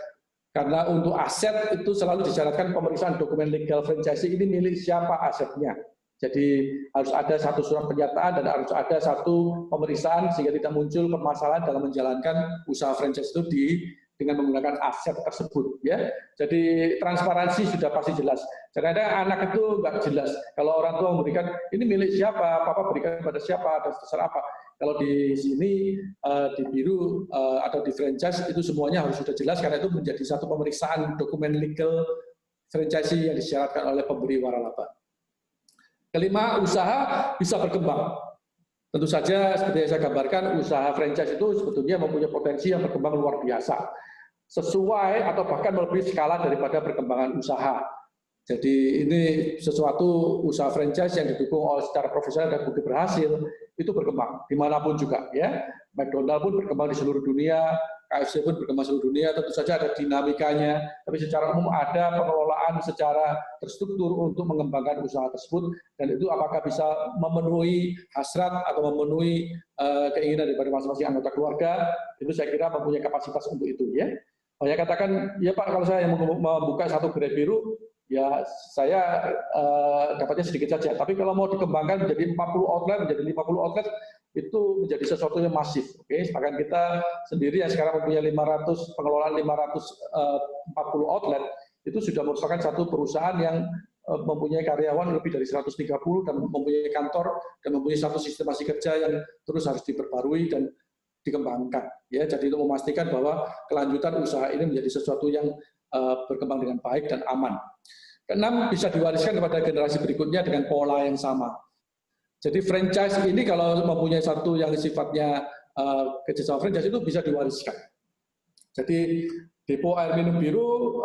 Karena untuk aset itu selalu disyaratkan pemeriksaan dokumen legal franchise ini milik siapa asetnya. Jadi harus ada satu surat pernyataan dan harus ada satu pemeriksaan sehingga tidak muncul permasalahan dalam menjalankan usaha franchise itu dengan menggunakan aset tersebut, ya. Jadi transparansi sudah pasti jelas. Kadang-kadang anak itu nggak jelas. Kalau orang tua memberikan ini milik siapa, papa berikan kepada siapa, dan sebesar apa. Kalau di sini di biru atau di franchise itu semuanya harus sudah jelas karena itu menjadi satu pemeriksaan dokumen legal franchise yang disyaratkan oleh pemberi waralaba. Kelima, usaha bisa berkembang. Tentu saja seperti yang saya gambarkan, usaha franchise itu sebetulnya mempunyai potensi yang berkembang luar biasa. Sesuai atau bahkan melebihi skala daripada perkembangan usaha. Jadi ini sesuatu usaha franchise yang didukung oleh secara profesional dan bukti berhasil, itu berkembang dimanapun juga. Ya, McDonald pun berkembang di seluruh dunia, KFC pun berkembang di seluruh dunia, tentu saja ada dinamikanya, tapi secara umum ada pengelolaan secara terstruktur untuk mengembangkan usaha tersebut, dan itu apakah bisa memenuhi hasrat atau memenuhi keinginan daripada masing-masing anggota keluarga, itu saya kira mempunyai kapasitas untuk itu. Ya. Saya katakan, ya Pak, kalau saya yang membuka satu gerai biru, ya saya dapatnya sedikit saja. Tapi kalau mau dikembangkan menjadi 40 outlet, menjadi 50 outlet, itu menjadi sesuatu yang masif. Oke, bahkan kita sendiri yang sekarang mempunyai pengelolaan 540 outlet, itu sudah merupakan satu perusahaan yang mempunyai karyawan lebih dari 130 dan mempunyai kantor dan mempunyai satu sistemasi kerja yang terus harus diperbarui dan dikembangkan. Ya, jadi itu memastikan bahwa kelanjutan usaha ini menjadi sesuatu yang berkembang dengan baik dan aman. Keenam, bisa diwariskan kepada generasi berikutnya dengan pola yang sama. Jadi franchise ini kalau mempunyai satu yang sifatnya kerjasama franchise itu bisa diwariskan. Jadi Depo air minum biru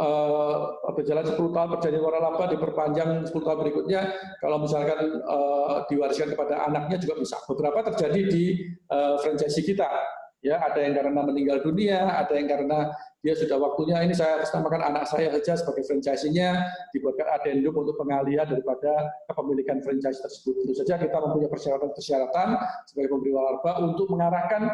berjalan 10 tahun perjanjian waralaba diperpanjang 10 tahun berikutnya, kalau misalkan diwariskan kepada anaknya juga bisa. Beberapa terjadi di franchise kita. Ya, ada yang karena meninggal dunia, ada yang karena dia sudah waktunya, ini saya atasnamakan anak saya saja sebagai franchise-nya, dibuatkan adendum untuk pengalihan daripada kepemilikan franchise tersebut. Tentu saja kita mempunyai persyaratan sebagai pemberi waralaba untuk mengarahkan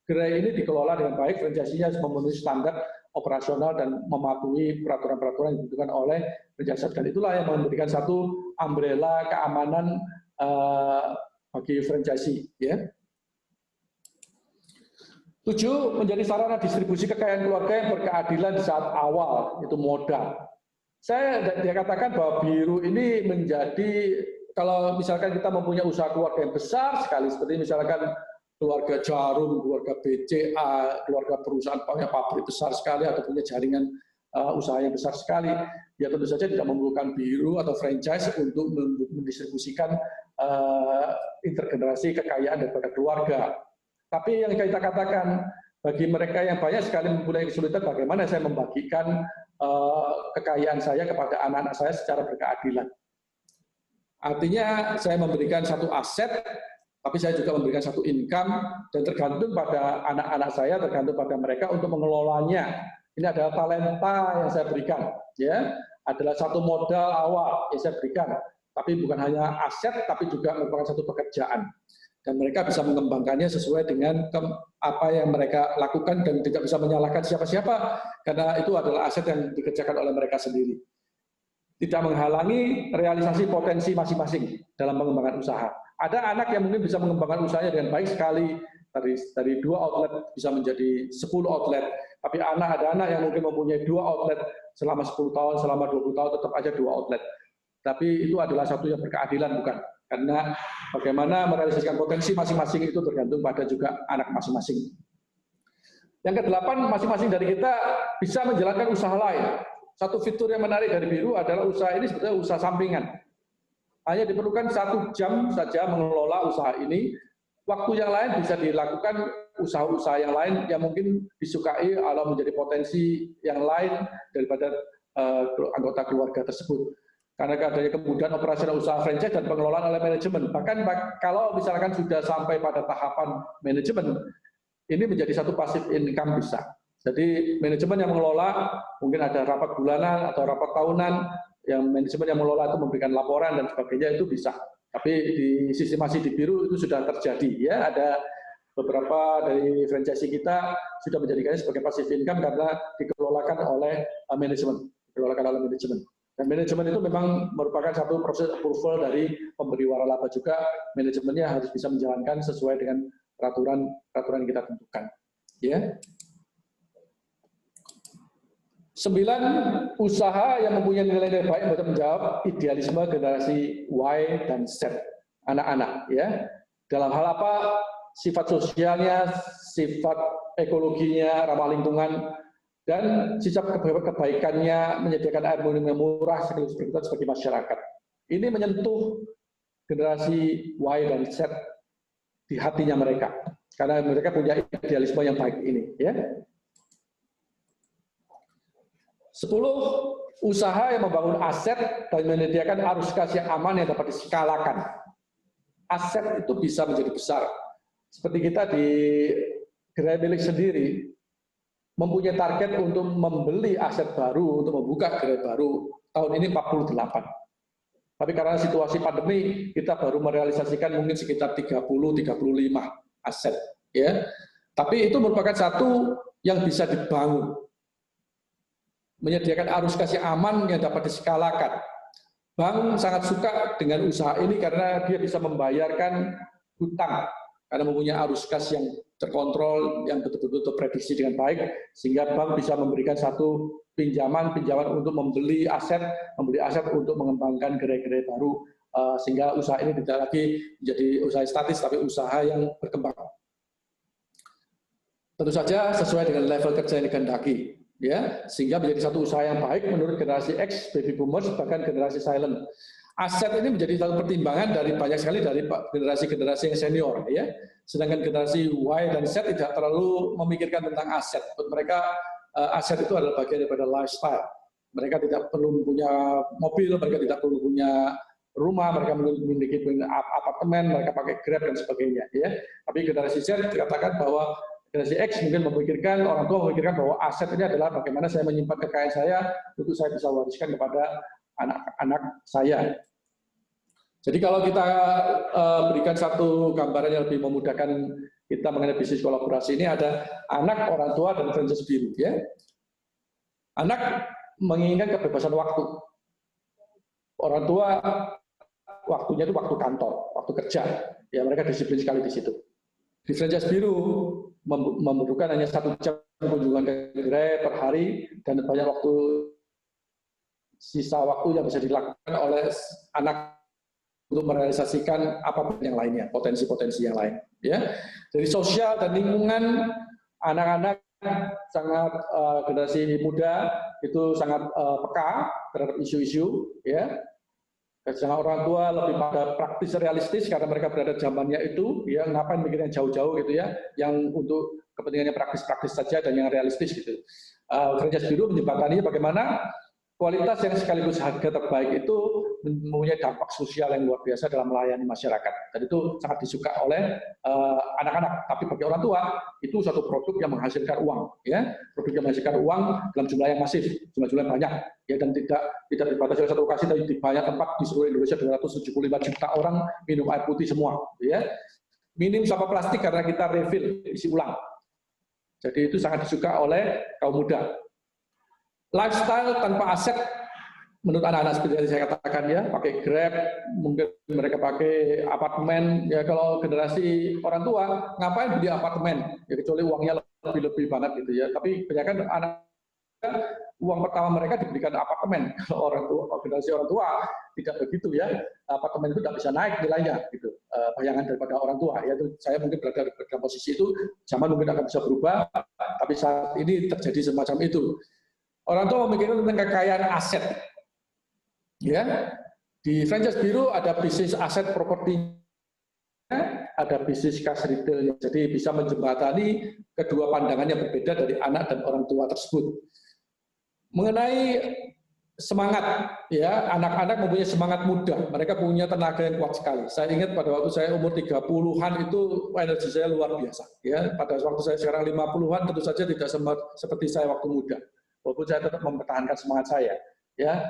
gerai ini dikelola dengan baik, franchise-nya memenuhi standar operasional dan mematuhi peraturan-peraturan yang dibutuhkan oleh franchise. Dan itulah yang memberikan satu umbrella keamanan bagi franchise. Ya. 7, menjadi sarana distribusi kekayaan keluarga yang berkeadilan di saat awal, itu modal. Dia katakan bahwa biru ini menjadi, kalau misalkan kita mempunyai usaha keluarga yang besar sekali, seperti misalkan keluarga Jarum, keluarga BCA, keluarga perusahaan punya pabrik besar sekali, atau punya jaringan usaha yang besar sekali, ya tentu saja tidak memerlukan biru atau franchise untuk mendistribusikan intergenerasi kekayaan daripada keluarga. Tapi yang kita katakan, bagi mereka yang banyak sekali mempunyai kesulitan, bagaimana saya membagikan kekayaan saya kepada anak-anak saya secara berkeadilan. Artinya saya memberikan satu aset, tapi saya juga memberikan satu income, dan tergantung pada anak-anak saya, tergantung pada mereka untuk mengelolanya. Ini adalah talenta yang saya berikan, ya, adalah satu modal awal yang saya berikan, tapi bukan hanya aset, tapi juga merupakan satu pekerjaan. Dan mereka bisa mengembangkannya sesuai dengan apa yang mereka lakukan, dan tidak bisa menyalahkan siapa-siapa, karena itu adalah aset yang dikerjakan oleh mereka sendiri. Tidak menghalangi realisasi potensi masing-masing dalam pengembangan usaha. Ada anak yang mungkin bisa mengembangkan usahanya dengan baik sekali, dari 2 outlet bisa menjadi 10 outlet, tapi ada anak yang mungkin mempunyai 2 outlet selama 10 tahun, selama 20 tahun tetap aja 2 outlet. Tapi itu adalah satu yang berkeadilan, bukan? Karena bagaimana merealisasikan potensi masing-masing itu tergantung pada juga anak masing-masing. Yang ke-8, masing-masing dari kita bisa menjalankan usaha lain. Satu fitur yang menarik dari biru adalah usaha ini sebetulnya usaha sampingan. Hanya diperlukan 1 jam saja mengelola usaha ini. Waktu yang lain bisa dilakukan usaha-usaha yang lain yang mungkin disukai atau menjadi potensi yang lain daripada anggota keluarga tersebut. Karena adanya kemudahan operasional usaha franchise dan pengelolaan oleh manajemen. Bahkan kalau misalkan sudah sampai pada tahapan manajemen, ini menjadi satu passive income bisa. Jadi manajemen yang mengelola, mungkin ada rapat bulanan atau rapat tahunan, yang manajemen yang mengelola itu memberikan laporan dan sebagainya, itu bisa. Tapi di sistemasi di biru itu sudah terjadi. Ya, ada beberapa dari franchise kita sudah menjadikannya sebagai passive income karena dikelolakan oleh manajemen. Dan manajemen itu memang merupakan satu proses approval dari pemberi waralaba juga. Manajemennya harus bisa menjalankan sesuai dengan peraturan yang kita tentukan. Ya. 9, usaha yang mempunyai nilai-nilai baik untuk menjawab idealisme generasi Y dan Z, anak-anak. Ya. Dalam hal apa? Sifat sosialnya, sifat ekologinya, ramah lingkungan, dan sifat kebaikannya menyediakan air minum yang murah sekaligus berkelanjutan sebagai masyarakat. Ini menyentuh generasi Y dan Z di hatinya mereka, karena mereka punya idealisme yang baik ini. Ya. 10, usaha yang membangun aset dan menyediakan arus kas yang aman yang dapat diskalakan. Aset itu bisa menjadi besar. Seperti kita di gerai milik sendiri, mempunyai target untuk membeli aset baru, untuk membuka gerai baru, tahun ini 48. Tapi karena situasi pandemi, kita baru merealisasikan mungkin sekitar 30-35 aset. Ya. Tapi itu merupakan satu yang bisa dibangun. Menyediakan arus kas yang aman yang dapat diskalakan. Bank sangat suka dengan usaha ini karena dia bisa membayarkan hutang, karena mempunyai arus kas yang terkontrol, yang betul-betul terprediksi dengan baik, sehingga bank bisa memberikan satu pinjaman untuk membeli aset untuk mengembangkan gerai-gerai baru, sehingga usaha ini tidak lagi menjadi usaha statis, tapi usaha yang berkembang. Tentu saja sesuai dengan level kerja yang dikehendaki, ya, sehingga menjadi satu usaha yang baik menurut generasi X, baby boomers, bahkan generasi silent. Aset ini menjadi satu pertimbangan dari banyak sekali dari generasi-generasi yang senior, ya. Sedangkan generasi Y dan Z tidak terlalu memikirkan tentang aset. Buat mereka aset itu adalah bagian daripada lifestyle. Mereka tidak perlu punya mobil, mereka tidak perlu punya rumah, mereka memiliki apartemen, mereka pakai Grab dan sebagainya. Ya. Tapi generasi Z dikatakan bahwa generasi X mungkin memikirkan, orang tua memikirkan bahwa aset ini adalah bagaimana saya menyimpan kekayaan saya untuk saya bisa wariskan kepada anak-anak saya. Jadi kalau kita berikan satu gambaran yang lebih memudahkan kita mengenai bisnis kolaborasi ini, ada anak, orang tua, dan franchise biru. Ya. Anak menginginkan kebebasan waktu. Orang tua waktunya itu waktu kantor, waktu kerja. Ya, mereka disiplin sekali di situ. Di franchise biru memerlukan hanya 1 jam kunjungan ke gerai per hari dan banyak waktu, sisa waktu yang bisa dilakukan oleh anak untuk merealisasikan apapun yang lainnya, potensi-potensi yang lain. Ya, dari sosial dan lingkungan, anak-anak sangat generasi muda itu sangat peka terhadap isu-isu, ya. Sedangkan orang tua lebih pada praktis realistis karena mereka berada zamannya itu, ya, ngapain mikirnya jauh-jauh gitu ya, yang untuk kepentingannya praktis-praktis saja dan yang realistis gitu. Franchise biru menjembataninya bagaimana kualitas yang sekaligus harga terbaik itu mempunyai dampak sosial yang luar biasa dalam melayani masyarakat. Dan itu sangat disuka oleh anak-anak. Tapi bagi orang tua, itu suatu produk yang menghasilkan uang. Ya. Produk yang menghasilkan uang dalam jumlah yang masif, jumlah yang banyak. Ya, dan tidak dibatasi oleh satu lokasi, tapi di banyak tempat di seluruh Indonesia 275 juta orang minum air putih semua. Ya. Minim sampah plastik karena kita refill, isi ulang. Jadi itu sangat disuka oleh kaum muda. Lifestyle tanpa aset, menurut anak-anak seperti yang saya katakan ya, pakai Grab, mungkin mereka pakai apartemen. Ya, kalau generasi orang tua, ngapain beli apartemen? Ya, kecuali uangnya lebih banget gitu ya. Tapi kebanyakan anak uang pertama mereka diberikan apartemen. Kalau orang tua, generasi orang tua tidak begitu ya. Apartemen itu tidak bisa naik nilainya gitu. Bayangan daripada orang tua. Yaitu saya mungkin berada pada posisi itu, zaman mungkin akan bisa berubah, tapi saat ini terjadi semacam itu. Orang tua memikirkan tentang kekayaan aset. Ya, di franchise biru ada bisnis aset propertinya, ada bisnis kas retailnya. Jadi bisa menjembatani kedua pandangan yang berbeda dari anak dan orang tua tersebut. Mengenai semangat, ya, anak-anak mempunyai semangat muda. Mereka punya tenaga yang kuat sekali. Saya ingat pada waktu saya umur 30-an itu energi saya luar biasa. Ya, pada waktu saya sekarang 50-an tentu saja tidak seperti saya waktu muda. Walaupun saya tetap mempertahankan semangat saya, ya.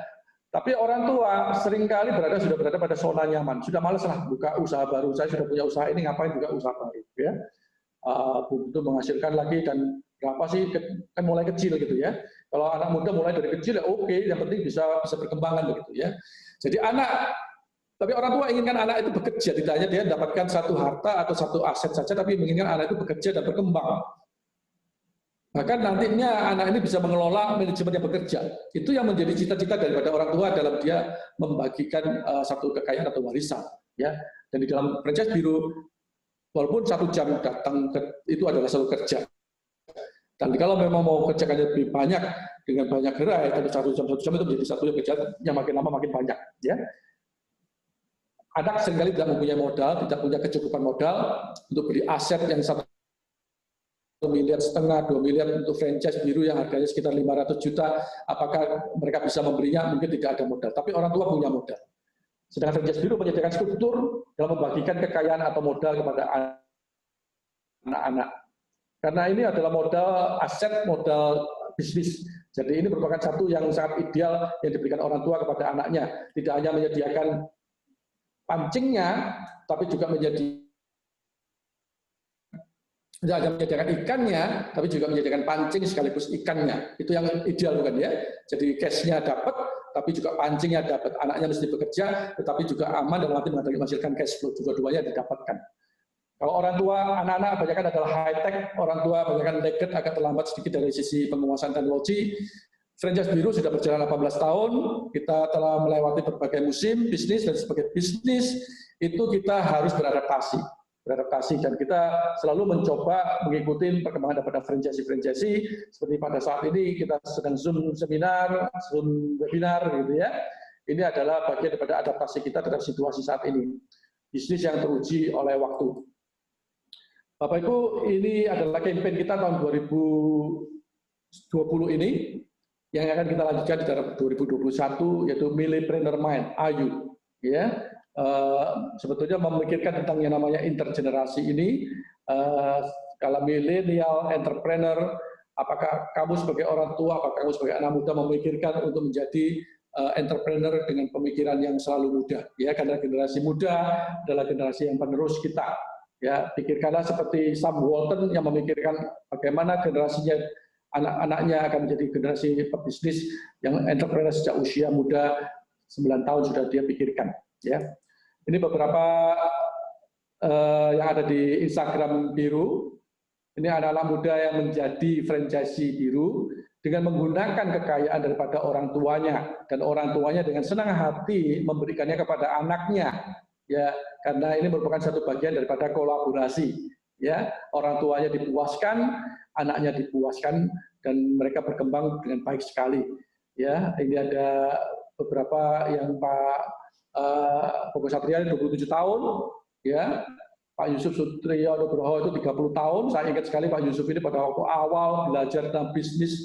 Tapi orang tua seringkali sudah berada pada zona nyaman, sudah malas lah buka usaha baru. Saya sudah punya usaha ini, ngapain buka usaha baru, ya. Untuk menghasilkan lagi dan berapa sih, kan mulai kecil gitu ya. Kalau anak muda mulai dari kecil ya oke, yang penting bisa berkembangan begitu ya. Jadi tapi orang tua inginkan anak itu bekerja, tidak hanya dia mendapatkan satu harta atau satu aset saja, tapi menginginkan anak itu bekerja dan berkembang. Bahkan nantinya anak ini bisa mengelola manajemen yang bekerja. Itu yang menjadi cita-cita daripada orang tua dalam dia membagikan satu kekayaan atau warisan. Ya. Dan di dalam franchise biru, walaupun 1 jam datang itu adalah satu kerja. Dan kalau memang mau kerjakan lebih banyak dengan banyak gerai, tentu 1 jam itu menjadi satu kerja yang makin lama makin banyak. Ya. Anak seringkali tidak mempunyai modal, tidak punya kecukupan modal untuk beli aset yang 1,5 miliar, 2 miliar untuk franchise biru yang harganya sekitar 500 juta, apakah mereka bisa membelinya? Mungkin tidak ada modal, tapi orang tua punya modal. Sedangkan franchise biru menyediakan struktur dalam membagikan kekayaan atau modal kepada anak-anak. Karena ini adalah modal aset, modal bisnis. Jadi ini merupakan satu yang sangat ideal yang diberikan orang tua kepada anaknya. Tidak hanya menyediakan pancingnya, tapi juga tidak hanya menyediakan ikannya, tapi juga menyediakan pancing sekaligus ikannya. Itu yang ideal bukan ya? Jadi cash-nya dapat, tapi juga pancingnya dapat. Anaknya mesti bekerja, tetapi juga aman dan nanti menghasilkan cash flow. Dua-duanya didapatkan. Kalau orang tua, anak-anak kebanyakan adalah high-tech, orang tua kebanyakan leket, agak terlambat sedikit dari sisi penguasaan teknologi. Franchise biru sudah berjalan 18 tahun, kita telah melewati berbagai musim bisnis, dan sebagai bisnis itu kita harus beradaptasi, dan kita selalu mencoba mengikuti perkembangan daripada franchise. Seperti pada saat ini kita sedang Zoom seminar, Zoom webinar gitu ya. Ini adalah bagian daripada adaptasi kita terhadap situasi saat ini. Bisnis yang teruji oleh waktu. Bapak Ibu, ini adalah campaign kita tahun 2019 20 ini yang akan kita lanjutkan di tahun 2021 yaitu Millennial Mind, AYU. Ya, sebetulnya memikirkan tentang yang namanya intergenerasi ini. Kalau milenial entrepreneur, apakah kamu sebagai orang tua, apakah kamu sebagai anak muda memikirkan untuk menjadi entrepreneur dengan pemikiran yang selalu muda, ya, karena generasi muda adalah generasi yang penerus kita. Ya, pikirkanlah seperti Sam Walton yang memikirkan bagaimana generasinya, anak-anaknya akan menjadi generasi pebisnis yang entrepreneur sejak usia muda, 9 tahun sudah dia pikirkan. Ya, ini beberapa yang ada di Instagram Biru. Ini anak-anak muda yang menjadi franchisee Biru dengan menggunakan kekayaan daripada orang tuanya, dan orang tuanya dengan senang hati memberikannya kepada anaknya, ya, karena ini merupakan satu bagian daripada kolaborasi, ya, orang tuanya dipuaskan, anaknya dipuaskan, dan mereka berkembang dengan baik sekali, ya. Ini ada beberapa yang Pak Bogo Satria 27 tahun, ya. Pak Yusuf Sutrio Nugroho itu 30 tahun. Saya ingat sekali Pak Yusuf ini pada waktu awal belajar tentang bisnis,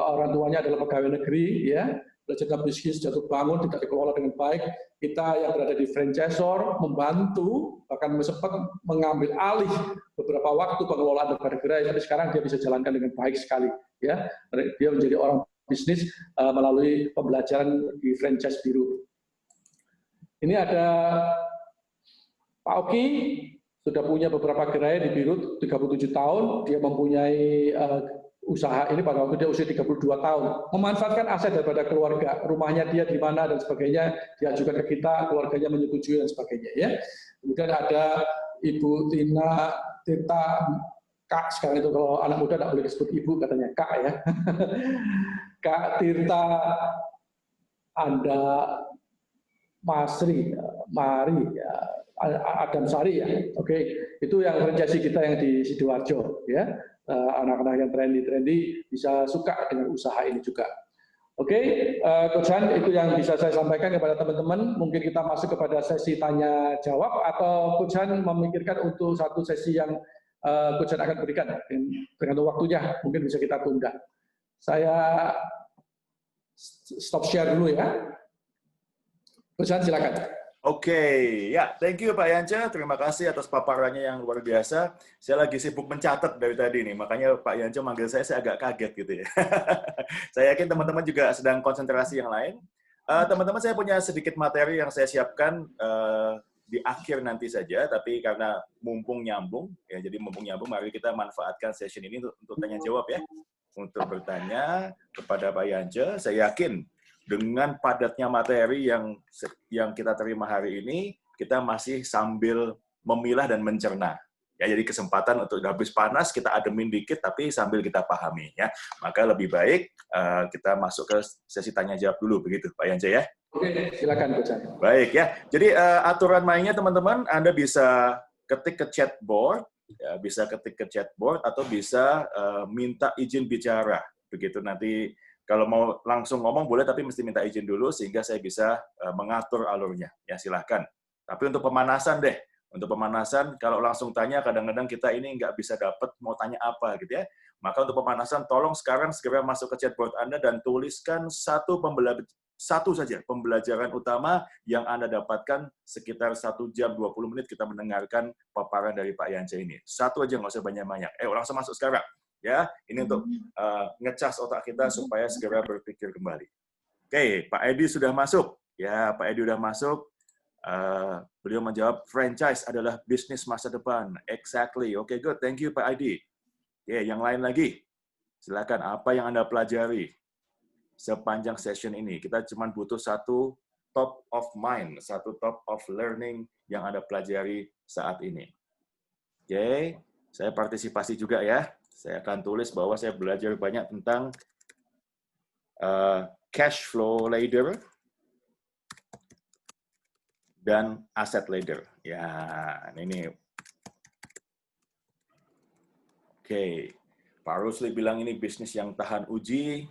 orang tuanya adalah pegawai negeri, ya, belajar tentang bisnis, jatuh bangun, tidak dikelola dengan baik. Kita yang berada di franchisor membantu, bahkan sempat mengambil alih beberapa waktu pengelolaan lembaga gerai, tapi sekarang dia bisa jalankan dengan baik sekali. Ya, dia menjadi orang bisnis melalui pembelajaran di franchise Biru. Ini ada Pak Oki, sudah punya beberapa gerai di Biru, 37 tahun, dia mempunyai usaha ini pada waktu dia usia 32 tahun. Memanfaatkan aset daripada keluarga, rumahnya dia di mana dan sebagainya, diajukan ke kita, keluarganya menyetujui dan sebagainya. Ya. Kemudian ada Ibu Tirta, Kak, sekarang itu kalau anak muda tidak boleh disebut Ibu, katanya Kak, ya. Kak Tirta Anda Mari, ya. Adam Sari, ya, oke, itu yang franchise kita yang di Sidoarjo, ya, anak-anak yang trendy bisa suka dengan usaha ini juga. Oke, Coach Han, itu yang bisa saya sampaikan kepada teman-teman. Mungkin kita masuk kepada sesi tanya jawab, atau Coach Han memikirkan untuk satu sesi yang Coach Han akan berikan dengan waktunya, mungkin bisa kita tunda. Saya stop share dulu, ya. Coach Han, silakan. Oke, ya, thank you Pak Yance. Terima kasih atas paparannya yang luar biasa. Saya lagi sibuk mencatat dari tadi nih, makanya Pak Yance manggil saya agak kaget gitu ya. Saya yakin teman-teman juga sedang konsentrasi yang lain. Teman-teman, saya punya sedikit materi yang saya siapkan di akhir nanti saja, tapi karena mumpung nyambung, ya, jadi mumpung nyambung, mari kita manfaatkan session ini untuk tanya jawab, ya. Untuk bertanya kepada Pak Yance. Saya yakin dengan padatnya materi yang kita terima hari ini, kita masih sambil memilah dan mencerna. Ya, jadi kesempatan untuk habis panas kita ademin dikit, tapi sambil kita pahami. Ya, maka lebih baik kita masuk ke sesi tanya jawab dulu, begitu, Pak Yance, ya. Oke, silakan, Coach. Baik, ya. Jadi aturan mainnya, teman-teman, Anda bisa ketik ke chatboard, ya, bisa ketik ke chatboard atau bisa minta izin bicara, begitu. Nanti kalau mau langsung ngomong boleh, tapi mesti minta izin dulu sehingga saya bisa mengatur alurnya. Ya, silahkan. Tapi untuk pemanasan deh. Untuk pemanasan, kalau langsung tanya, kadang-kadang kita ini nggak bisa dapat mau tanya apa, gitu ya. Maka untuk pemanasan, tolong sekarang segera masuk ke chatboard Anda dan tuliskan satu saja pembelajaran utama yang Anda dapatkan sekitar 1 jam 20 menit kita mendengarkan paparan dari Pak Yance ini. Satu aja, nggak usah banyak-banyak. Langsung masuk sekarang. Ya, ini untuk ngecas otak kita supaya segera berpikir kembali. Oke, Pak Edi sudah masuk. Ya, Pak Edi sudah masuk. Beliau menjawab, franchise adalah bisnis masa depan. Exactly. Oke, good. Thank you, Pak Edi. Oke, yang lain lagi. Silakan, apa yang Anda pelajari sepanjang session ini? Kita cuma butuh satu top of mind, satu top of learning yang Anda pelajari saat ini. Oke, saya partisipasi juga, ya. Saya akan tulis bahwa saya belajar banyak tentang cash flow ladder dan asset ladder. Ya, ini. Oke, Pak Rusli bilang ini bisnis yang tahan uji.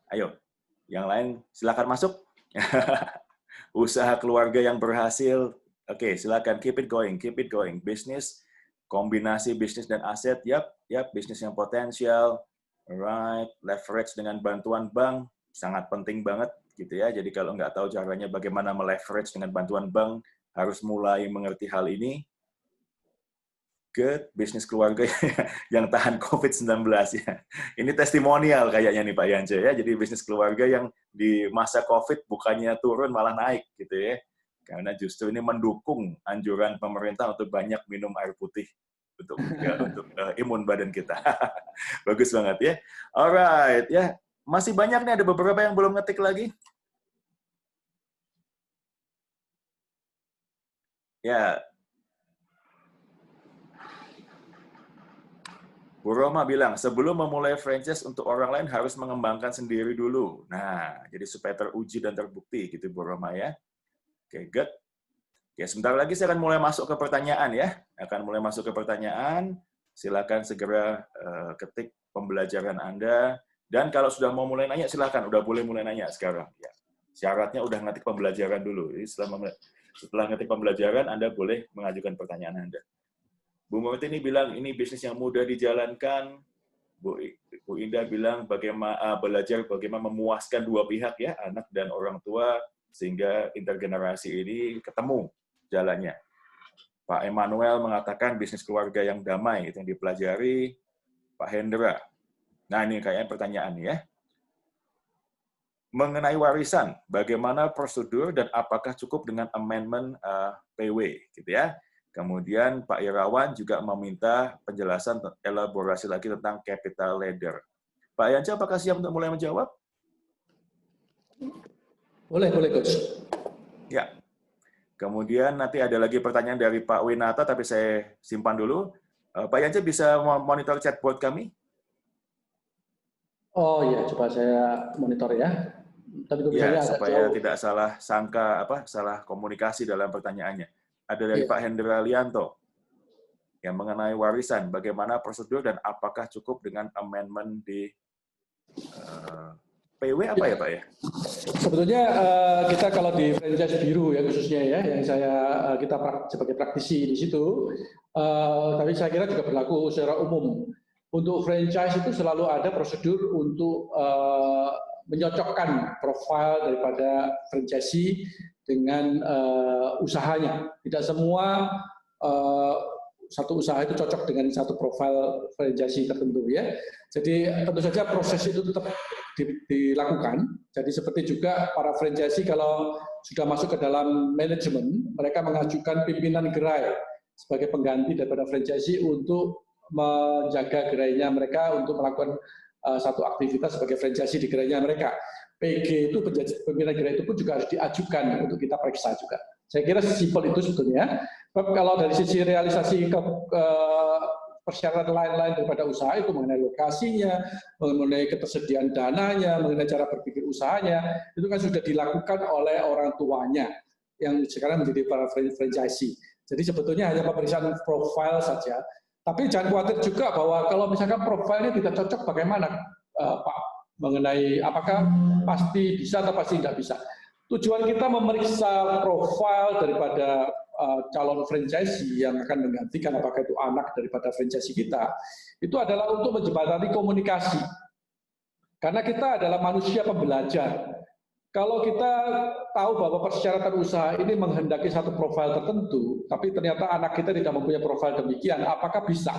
Ayo, yang lain silakan masuk. Usaha keluarga yang berhasil. Oke, silakan keep it going, keep it going. Bisnis, kombinasi bisnis dan aset, yap, bisnis yang potensial. Alright, leverage dengan bantuan bank sangat penting banget gitu ya. Jadi kalau nggak tahu caranya bagaimana meleverage dengan bantuan bank, harus mulai mengerti hal ini. Good, bisnis keluarga yang tahan COVID-19 ya. Ini testimonial kayaknya nih Pak Yance ya. Jadi bisnis keluarga yang di masa COVID bukannya turun malah naik gitu ya. Karena justru ini mendukung anjuran pemerintah untuk banyak minum air putih untuk imun badan kita. Bagus banget ya. Alright ya. Masih banyak nih, ada beberapa yang belum ngetik lagi. Ya. Bu Roma bilang, sebelum memulai franchise untuk orang lain harus mengembangkan sendiri dulu. Nah, jadi supaya teruji dan terbukti gitu Bu Roma ya. Oke, good. Oke, sebentar lagi saya akan mulai masuk ke pertanyaan ya. Akan mulai masuk ke pertanyaan. Silakan segera ketik pembelajaran Anda. Dan kalau sudah mau mulai nanya, silakan. Udah boleh mulai nanya sekarang. Ya. Syaratnya udah ngetik pembelajaran dulu. Jadi setelah ngetik pembelajaran, Anda boleh mengajukan pertanyaan Anda. Bu Murti ini bilang, ini bisnis yang mudah dijalankan. Bu Indah bilang, belajar bagaimana memuaskan dua pihak ya, anak dan orang tua, sehingga intergenerasi ini ketemu jalannya. Pak Emmanuel mengatakan bisnis keluarga yang damai, itu yang dipelajari. Pak Hendra. Nah, ini kayaknya pertanyaan ya. Mengenai warisan, bagaimana prosedur dan apakah cukup dengan amendment PW, gitu ya. Kemudian Pak Irawan juga meminta penjelasan elaborasi lagi tentang capital ladder. Pak Yance, apakah siap untuk mulai menjawab? Boleh, Coach. Ya. Kemudian nanti ada lagi pertanyaan dari Pak Winata, tapi saya simpan dulu. Pak Yance bisa monitor chatbot kami? Oh iya, coba saya monitor ya. Tapi ya, supaya tidak salah sangka, salah komunikasi dalam pertanyaannya. Ada dari Pak Hendra Lianto yang mengenai warisan, bagaimana prosedur dan apakah cukup dengan amendment di PW apa ya Pak ya? Sebetulnya kita kalau di franchise biru ya khususnya ya, yang kita sebagai praktisi di situ, tapi saya kira juga berlaku secara umum. Untuk franchise itu selalu ada prosedur untuk menyocokkan profil daripada franchisee dengan usahanya. Tidak semua satu usaha itu cocok dengan satu profil franchisee tertentu ya. Jadi tentu saja proses itu tetap dilakukan. Jadi seperti juga para franchisee kalau sudah masuk ke dalam manajemen, mereka mengajukan pimpinan gerai sebagai pengganti daripada franchisee untuk menjaga gerainya mereka untuk melakukan satu aktivitas sebagai franchisee di gerainya mereka. PG itu pimpinan gerai itu pun juga harus diajukan untuk kita periksa juga. Saya kira simpel itu sebetulnya. Kalau dari sisi realisasi persyaratan lain-lain daripada usaha itu mengenai lokasinya, mengenai ketersediaan dananya, mengenai cara berpikir usahanya, itu kan sudah dilakukan oleh orang tuanya yang sekarang menjadi para franchisee. Jadi sebetulnya hanya pemeriksaan profil saja. Tapi jangan khawatir juga bahwa kalau misalkan profilnya tidak cocok, bagaimana Pak? Mengenai apakah pasti bisa atau pasti tidak bisa. Tujuan kita memeriksa profil daripada calon franchisee yang akan menggantikan apakah itu anak daripada franchisee kita, itu adalah untuk menjembatani komunikasi. Karena kita adalah manusia pembelajar. Kalau kita tahu bahwa persyaratan usaha ini menghendaki satu profil tertentu, tapi ternyata anak kita tidak mempunyai profil demikian, apakah bisa?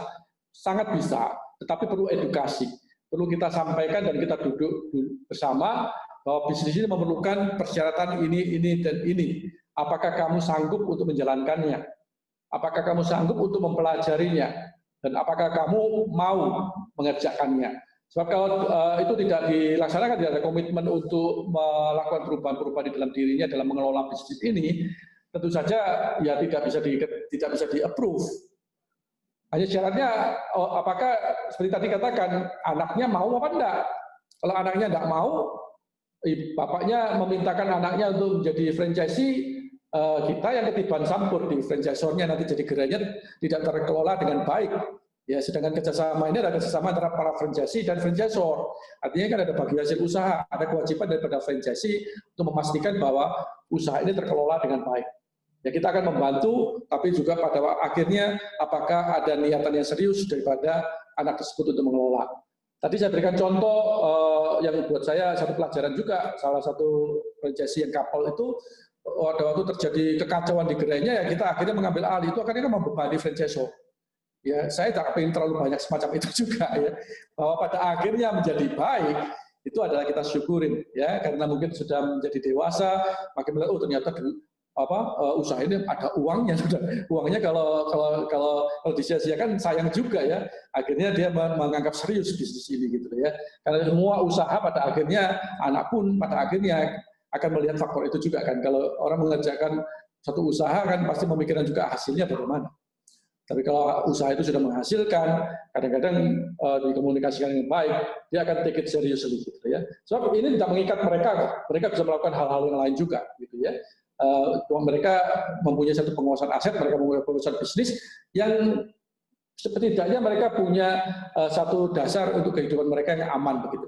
Sangat bisa, tetapi perlu edukasi. Perlu kita sampaikan dan kita duduk bersama bahwa bisnis ini memerlukan persyaratan ini, dan ini. Apakah kamu sanggup untuk menjalankannya? Apakah kamu sanggup untuk mempelajarinya? Dan apakah kamu mau mengerjakannya? Sebab kalau itu tidak dilaksanakan, tidak ada komitmen untuk melakukan perubahan-perubahan di dalam dirinya dalam mengelola bisnis ini, tentu saja ya tidak bisa di-approve. Hanya syaratnya, apakah seperti tadi katakan, anaknya mau apa enggak? Kalau anaknya enggak mau, bapaknya memintakan anaknya untuk menjadi franchisee, kita yang ketiban sampur di franchisornya nanti jadi gerainya tidak terkelola dengan baik. Ya, sedangkan kerjasama ini adalah kerjasama antara para franchisee dan franchisor. Artinya kan ada bagi hasil usaha, ada kewajiban daripada franchisee untuk memastikan bahwa usaha ini terkelola dengan baik. Ya, kita akan membantu, tapi juga pada akhirnya apakah ada niatan yang serius daripada anak tersebut untuk mengelola. Tadi saya berikan contoh yang buat saya satu pelajaran juga, salah satu franchisee yang couple itu waktu terjadi kekacauan di gerainya, ya kita akhirnya mengambil alih, itu akhirnya kan membebani franchisor. Ya, saya tak ingin terlalu banyak semacam itu juga ya, bahwa pada akhirnya menjadi baik itu adalah kita syukurin ya, karena mungkin sudah menjadi dewasa, makin melihat oh ternyata usaha ini ada uangnya sudah. Uangnya kalau disia-siakan sayang juga ya. Akhirnya dia menganggap serius bisnis ini gitu ya. Karena semua usaha pada akhirnya, anak pun pada akhirnya akan melihat faktor itu juga kan. Kalau orang mengerjakan satu usaha kan pasti memikirkan juga hasilnya bagaimana. Tapi kalau usaha itu sudah menghasilkan, kadang-kadang dikomunikasikan dengan baik, dia akan take it seriously gitu ya. Sebab ini tidak mengikat mereka bisa melakukan hal-hal yang lain juga gitu ya. Mereka mempunyai satu penguasaan aset, mereka mempunyai penguasaan bisnis yang setidaknya mereka punya satu dasar untuk kehidupan mereka yang aman begitu.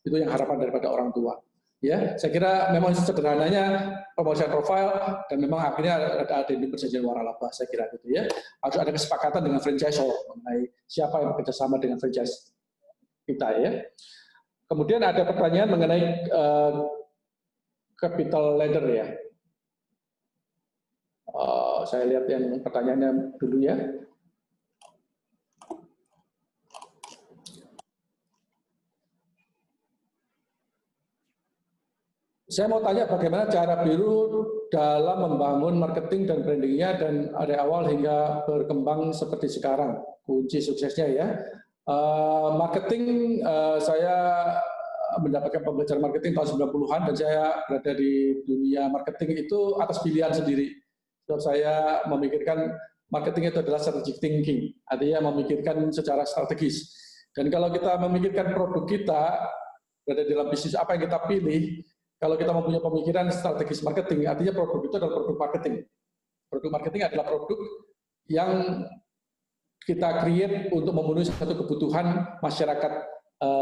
Itu yang harapan daripada orang tua. Ya, saya kira memang sederhananya pembahasan profil dan memang akhirnya ada di perjanjian waralaba, saya kira gitu ya. Harus ada kesepakatan dengan franchisor mengenai siapa yang bekerja sama dengan franchise kita ya. Kemudian ada pertanyaan mengenai capital ladder ya. Saya lihat yang pertanyaannya dulu ya. Saya mau tanya bagaimana cara Biru dalam membangun marketing dan brandingnya dan dari awal hingga berkembang seperti sekarang. Kunci suksesnya ya. Marketing, saya mendapatkan pembelajaran marketing tahun 90-an dan saya berada di dunia marketing itu atas pilihan sendiri. Sebab saya memikirkan marketing itu adalah strategic thinking, artinya memikirkan secara strategis. Dan kalau kita memikirkan produk kita, berada dalam bisnis apa yang kita pilih, kalau kita mempunyai pemikiran strategis marketing, artinya produk itu adalah produk marketing. Produk marketing adalah produk yang kita create untuk memenuhi satu kebutuhan masyarakat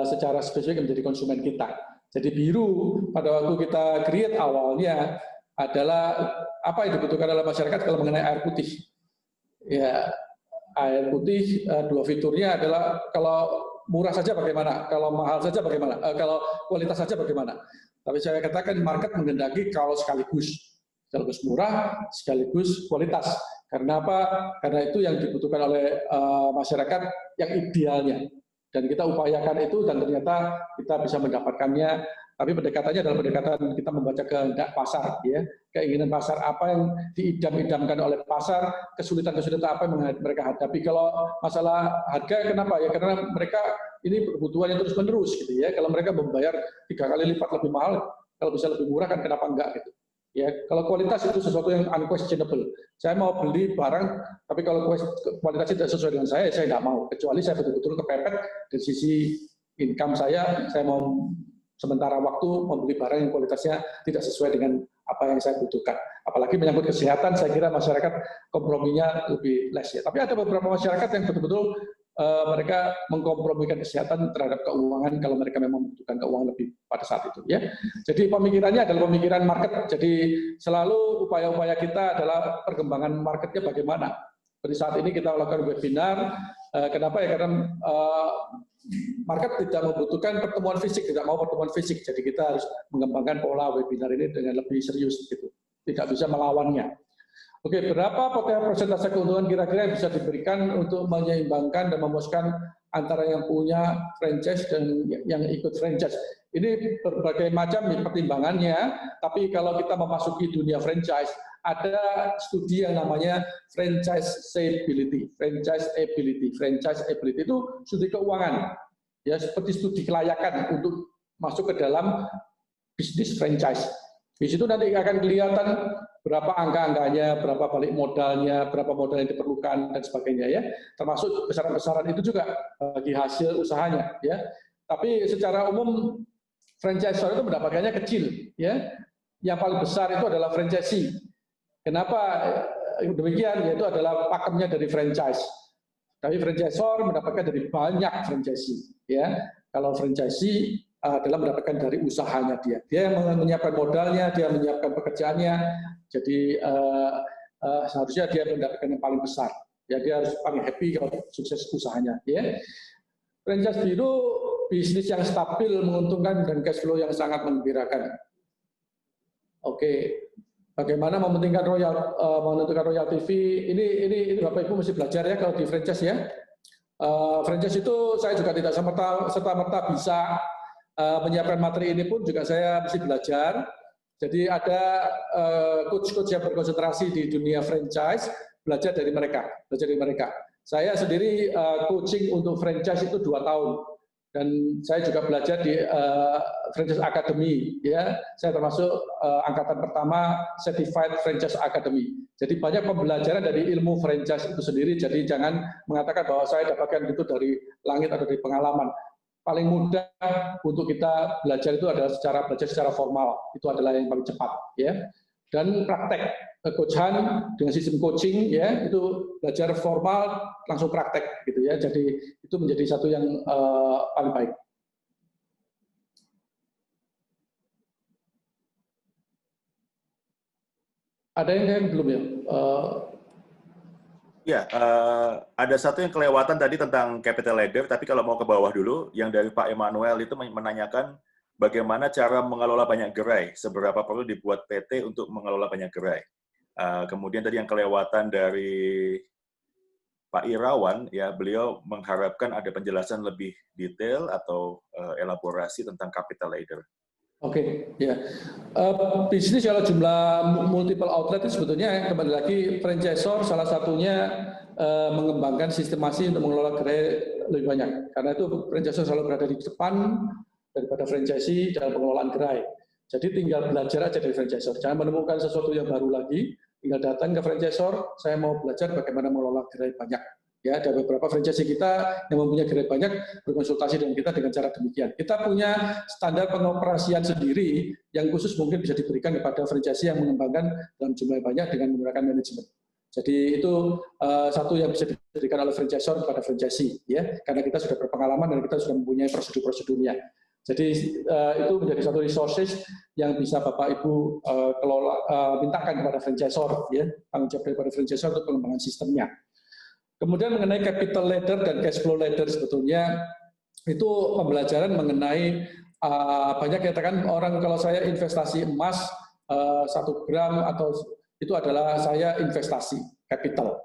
secara spesifik menjadi konsumen kita. Jadi Biru pada waktu kita create awalnya adalah apa yang dibutuhkan oleh masyarakat kalau mengenai air putih. Ya, air putih dua fiturnya adalah kalau murah saja bagaimana, kalau mahal saja bagaimana, kalau kualitas saja bagaimana. Tapi saya katakan market menghendaki kalau sekaligus murah, sekaligus kualitas. Karena apa? Karena itu yang dibutuhkan oleh masyarakat yang idealnya. Dan kita upayakan itu dan ternyata kita bisa mendapatkannya. Tapi pendekatannya adalah pendekatan kita membaca kehendak pasar, ya, keinginan pasar apa yang diidam-idamkan oleh pasar, kesulitan-kesulitan apa yang mereka hadapi. Kalau masalah harga, kenapa ya? Karena mereka ini kebutuhan yang terus-menerus, gitu ya. Kalau mereka membayar 3 kali lipat lebih mahal, kalau bisa lebih murah kan kenapa enggak gitu? Ya, kalau kualitas itu sesuatu yang unquestionable. Saya mau beli barang, tapi kalau kualitasnya tidak sesuai dengan saya tidak mau. Kecuali saya betul-betul kepepet dari sisi income saya mau sementara waktu membeli barang yang kualitasnya tidak sesuai dengan apa yang saya butuhkan. Apalagi menyangkut kesehatan, saya kira masyarakat komprominya lebih less ya. Tapi ada beberapa masyarakat yang betul-betul mereka mengkompromikan kesehatan terhadap keuangan kalau mereka memang membutuhkan keuangan lebih pada saat itu ya. Jadi pemikirannya adalah pemikiran market. Jadi selalu upaya-upaya kita adalah perkembangan marketnya bagaimana. Seperti saat ini kita melakukan webinar. Kenapa ya? Karena market tidak membutuhkan pertemuan fisik, tidak mau pertemuan fisik. Jadi kita harus mengembangkan pola webinar ini dengan lebih serius gitu. Tidak bisa melawannya. Oke, berapa persentase keuntungan kira-kira yang bisa diberikan untuk menyeimbangkan dan memuaskan antara yang punya franchise dan yang ikut franchise? Ini berbagai macam pertimbangannya, tapi kalau kita memasuki dunia franchise, ada studi yang namanya franchisability. Franchisability itu studi keuangan, ya seperti studi kelayakan untuk masuk ke dalam bisnis franchise. Di situ nanti akan kelihatan berapa angka-angkanya, berapa balik modalnya, berapa modal yang diperlukan dan sebagainya ya. Termasuk besaran-besaran itu juga bagi hasil usahanya ya. Tapi secara umum franchisor itu mendapatkannya kecil ya. Yang paling besar itu adalah franchisee. Kenapa demikian? Yaitu adalah pakemnya dari franchise. Tapi franchisor mendapatkan dari banyak franchisee ya. Kalau franchisee adalah mendapatkan dari usahanya dia. Dia yang menyiapkan modalnya, dia menyiapkan pekerjaannya. Jadi seharusnya dia mendapatkan yang paling besar. Ya, dia harus paling happy kalau sukses usahanya. Ya. Franchise Biru bisnis yang stabil, menguntungkan, dan cash flow yang sangat menggembirakan. Oke, bagaimana menentukan royalty fee? Ini Bapak Ibu mesti belajar ya kalau di franchise ya. Franchise itu saya juga tidak serta-merta bisa menyiapkan materi ini pun juga saya mesti belajar. Jadi ada coach-coach yang berkonsentrasi di dunia franchise, belajar dari mereka. Saya sendiri coaching untuk franchise itu 2 tahun. Dan saya juga belajar di Franchise Academy, ya. Saya termasuk angkatan pertama Certified Franchise Academy. Jadi banyak pembelajaran dari ilmu franchise itu sendiri. Jadi jangan mengatakan bahwa saya dapatkan itu dari langit atau dari pengalaman. Paling mudah untuk kita belajar itu adalah belajar secara formal. Itu adalah yang paling cepat, ya. Dan praktek coachan dengan sistem coaching, ya, itu belajar formal langsung praktek gitu ya. Jadi itu menjadi satu yang paling baik. Ada yang belum ya? Ya, ada satu yang kelewatan tadi tentang capital ladder, tapi kalau mau ke bawah dulu, yang dari Pak Emmanuel itu menanyakan bagaimana cara mengelola banyak gerai, seberapa perlu dibuat PT untuk mengelola banyak gerai. Kemudian tadi yang kelewatan dari Pak Irawan, ya, beliau mengharapkan ada penjelasan lebih detail atau elaborasi tentang capital ladder. Oke, ya. Bisnis kalau jumlah multiple outlet itu sebetulnya kembali lagi franchisor salah satunya mengembangkan sistemasi untuk mengelola gerai lebih banyak. Karena itu franchisor selalu berada di depan daripada franchisee dalam pengelolaan gerai. Jadi tinggal belajar aja dari franchisor. Jangan menemukan sesuatu yang baru lagi, tinggal datang ke franchisor, saya mau belajar bagaimana mengelola gerai banyak. Ya, ada beberapa franchisee kita yang mempunyai gerai banyak berkonsultasi dengan kita dengan cara demikian. Kita punya standar pengoperasian sendiri yang khusus mungkin bisa diberikan kepada franchisee yang mengembangkan dalam jumlah banyak dengan menggunakan manajemen. Jadi itu satu yang bisa diberikan oleh franchisor kepada franchisee, ya, karena kita sudah berpengalaman dan kita sudah mempunyai prosedur-prosedurnya. Jadi itu menjadi satu resources yang bisa Bapak Ibu mintakan kepada franchisor, ya, tanggung jawab daripada franchisor untuk pengembangan sistemnya. Kemudian mengenai capital ladder dan cash flow ladder sebetulnya itu pembelajaran mengenai banyak katakan orang kalau saya investasi emas 1 gram atau itu adalah saya investasi capital,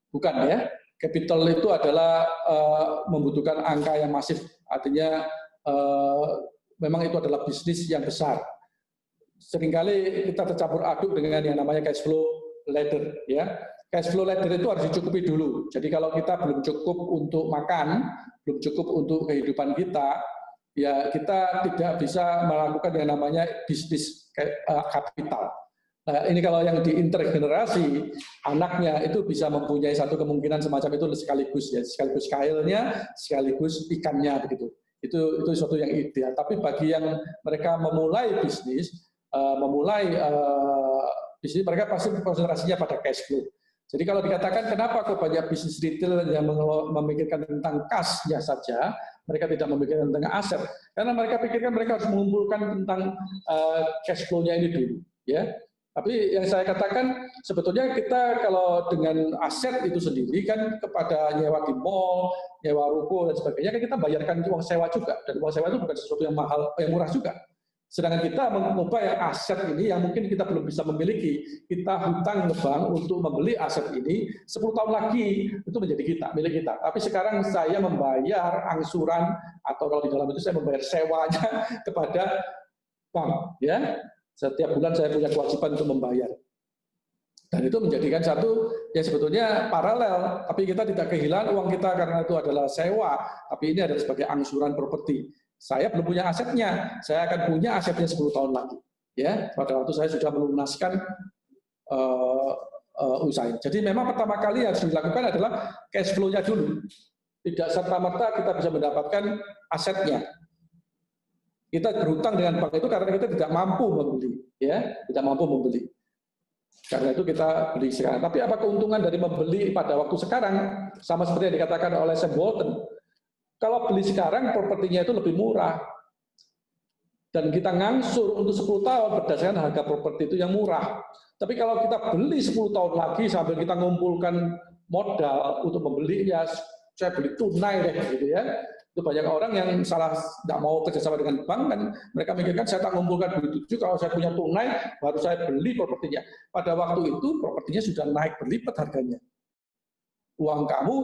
bukan ya. Capital itu adalah membutuhkan angka yang masif, artinya memang itu adalah bisnis yang besar. Seringkali kita tercampur aduk dengan yang namanya cash flow ladder, ya. Cash flow ladder itu harus dicukupi dulu. Jadi kalau kita belum cukup untuk makan, belum cukup untuk kehidupan kita, ya kita tidak bisa melakukan yang namanya bisnis kapital. Nah, ini kalau yang di intergenerasi, anaknya itu bisa mempunyai satu kemungkinan semacam itu sekaligus, ya, sekaligus kailnya, sekaligus ikannya begitu. Itu sesuatu yang ideal. Tapi bagi yang mereka memulai bisnis, mereka pasti konsentrasinya pada cash flow. Jadi kalau dikatakan kenapa kok banyak bisnis retail yang memikirkan tentang kasnya saja, mereka tidak memikirkan tentang aset, karena mereka pikirkan mereka harus mengumpulkan tentang cash flow-nya ini dulu, ya. Tapi yang saya katakan sebetulnya kita kalau dengan aset itu sendiri kan kepada nyewa di mall, nyewa ruko dan sebagainya kan kita bayarkan uang sewa juga, dan uang sewa itu bukan sesuatu yang mahal, yang murah juga. Sedangkan kita mengubah aset ini yang mungkin kita belum bisa memiliki, kita hutang ke bank untuk membeli aset ini 10 tahun lagi itu menjadi milik kita. Tapi sekarang saya membayar angsuran atau kalau di dalam itu saya membayar sewanya kepada bank, ya. Setiap bulan saya punya kewajiban untuk membayar. Dan itu menjadikan satu yang sebetulnya paralel, tapi kita tidak kehilangan uang kita karena itu adalah sewa, tapi ini adalah sebagai angsuran properti. Saya belum punya asetnya, saya akan punya asetnya 10 tahun lagi. Ya, pada waktu saya sudah melunaskan usaha. Jadi memang pertama kali yang harus dilakukan adalah cash flow-nya dulu. Tidak serta-merta kita bisa mendapatkan asetnya. Kita berhutang dengan bank itu karena kita tidak mampu membeli, ya, tidak mampu membeli. Karena itu kita beli sekarang. Tapi apa keuntungan dari membeli pada waktu sekarang? Sama seperti yang dikatakan oleh Sam Walton. Kalau beli sekarang, propertinya itu lebih murah. Dan kita ngangsur untuk 10 tahun berdasarkan harga properti itu yang murah. Tapi kalau kita beli 10 tahun lagi sambil kita ngumpulkan modal untuk membeli, ya saya beli tunai deh, gitu ya. Itu banyak orang yang salah, tidak mau kerjasama dengan bank, kan mereka mikirkan saya tak mengumpulkan duit itu, kalau saya punya tunai baru saya beli propertinya. Pada waktu itu propertinya sudah naik berlipat harganya. Uang kamu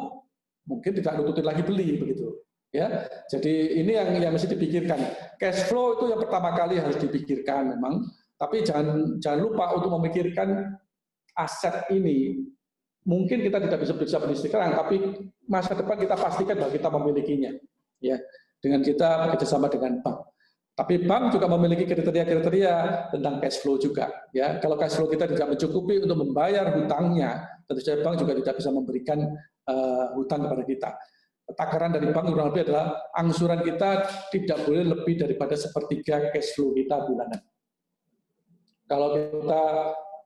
mungkin tidak nututin lagi beli begitu. Ya, jadi ini yang mesti dipikirkan. Cash flow itu yang pertama kali harus dipikirkan memang, tapi jangan lupa untuk memikirkan aset ini. Mungkin kita tidak bisa beli sekarang, tapi masa depan kita pastikan bahwa kita memilikinya. Ya, dengan kita bekerjasama dengan bank. Tapi bank juga memiliki kriteria-kriteria tentang cash flow juga. Ya, kalau cash flow kita tidak mencukupi untuk membayar hutangnya, tentu saja bank juga tidak bisa memberikan hutang kepada kita. Takaran dari bank kurang lebih adalah angsuran kita tidak boleh lebih daripada sepertiga cash flow kita bulanan. Kalau kita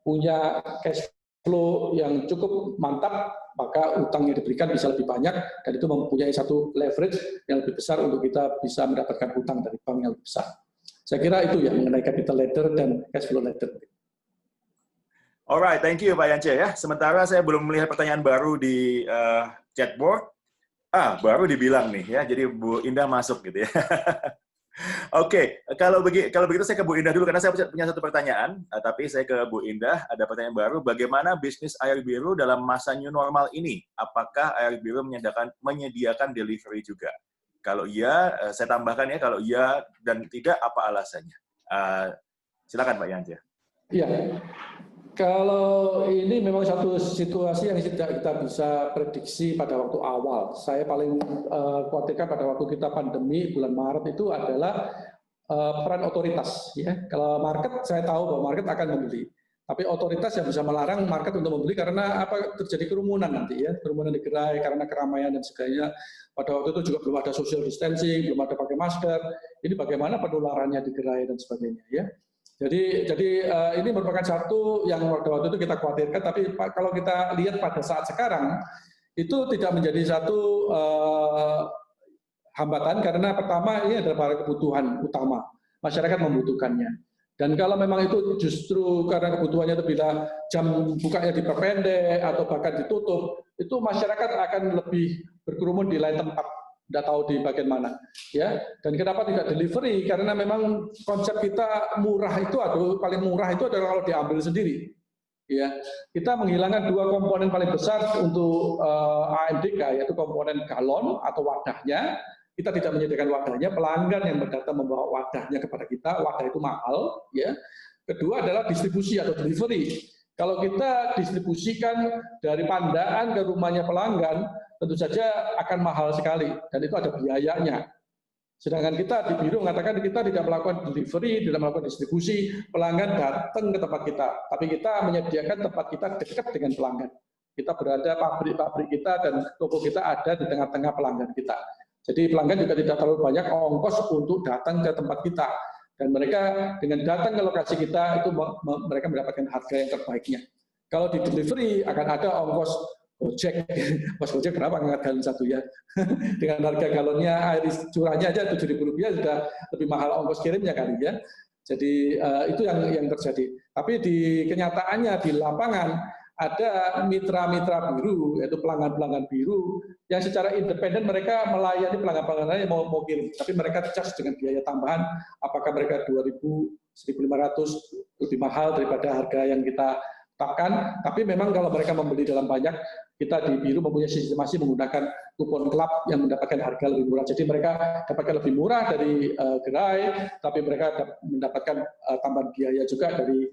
punya cash flow yang cukup mantap, maka utang yang diberikan bisa lebih banyak, dan itu mempunyai satu leverage yang lebih besar untuk kita bisa mendapatkan hutang dari bank yang lebih besar. Saya kira itu ya mengenai capital ladder dan cash flow ladder. Alright, thank you Pak Yance ya. Sementara saya belum melihat pertanyaan baru di chatboard. Baru dibilang nih ya, jadi Bu Indah masuk gitu ya. Oke, kalau begitu saya ke Bu Indah dulu karena saya punya satu pertanyaan, tapi saya ke Bu Indah, ada pertanyaan baru, bagaimana bisnis Air Biru dalam masa new normal ini? Apakah Air Biru menyediakan delivery juga? Kalau iya, saya tambahkan ya, kalau iya dan tidak, apa alasannya? Silakan Pak Yance. Iya, kalau ini memang satu situasi yang tidak kita bisa prediksi pada waktu awal. Saya paling khawatirkan pada waktu kita pandemi bulan Maret itu adalah peran otoritas. Ya, kalau market saya tahu bahwa market akan membeli, tapi otoritas yang bisa melarang market untuk membeli karena apa, terjadi kerumunan nanti ya, kerumunan di gerai karena keramaian dan sebagainya. Pada waktu itu juga belum ada social distancing, belum ada pakai masker. Ini bagaimana penularannya di gerai dan sebagainya ya. Jadi ini merupakan satu yang waktu itu kita khawatirkan, tapi kalau kita lihat pada saat sekarang, itu tidak menjadi satu hambatan, karena pertama ini adalah kebutuhan utama, masyarakat membutuhkannya. Dan kalau memang itu justru karena kebutuhannya itu bila jam bukanya diperpendek atau bahkan ditutup, itu masyarakat akan lebih berkerumun di lain tempat. Tidak tahu di bagian mana, ya. Dan kenapa tidak delivery? Karena memang konsep kita murah itu, paling murah itu adalah kalau diambil sendiri, ya. Kita menghilangkan dua komponen paling besar untuk AMDK, yaitu komponen galon atau wadahnya. Kita tidak menyediakan wadahnya, pelanggan yang datang membawa wadahnya kepada kita, wadah itu mahal, ya. Kedua adalah distribusi atau delivery. Kalau kita distribusikan dari Pandaan ke rumahnya pelanggan, tentu saja akan mahal sekali, dan itu ada biayanya. Sedangkan kita di Biru mengatakan kita tidak melakukan delivery, tidak melakukan distribusi, pelanggan datang ke tempat kita, tapi kita menyediakan tempat kita dekat dengan pelanggan. Kita berada, pabrik-pabrik kita dan toko kita ada di tengah-tengah pelanggan kita. Jadi pelanggan juga tidak terlalu banyak ongkos untuk datang ke tempat kita. Dan mereka dengan datang ke lokasi kita, itu mereka mendapatkan harga yang terbaiknya. Kalau di delivery akan ada ongkos Gojek. Mas Gojek berapa ngangkat galon satu ya? Dengan harga galonnya, air curahnya aja Rp7.000 sudah lebih mahal ongkos kirimnya kali ya. Jadi itu yang terjadi. Tapi di kenyataannya di lapangan ada mitra-mitra biru, yaitu pelanggan-pelanggan biru yang secara independen mereka melayani pelanggan-pelanggan yang mau kirim. Tapi mereka charge dengan biaya tambahan, apakah mereka 2.000, 1.500 lebih mahal daripada harga yang kita tetapkan. Tapi memang kalau mereka membeli dalam banyak, kita di Biru mempunyai sistemasi menggunakan kupon club yang mendapatkan harga lebih murah. Jadi mereka dapatkan lebih murah dari gerai, tapi mereka mendapatkan tambahan biaya juga dari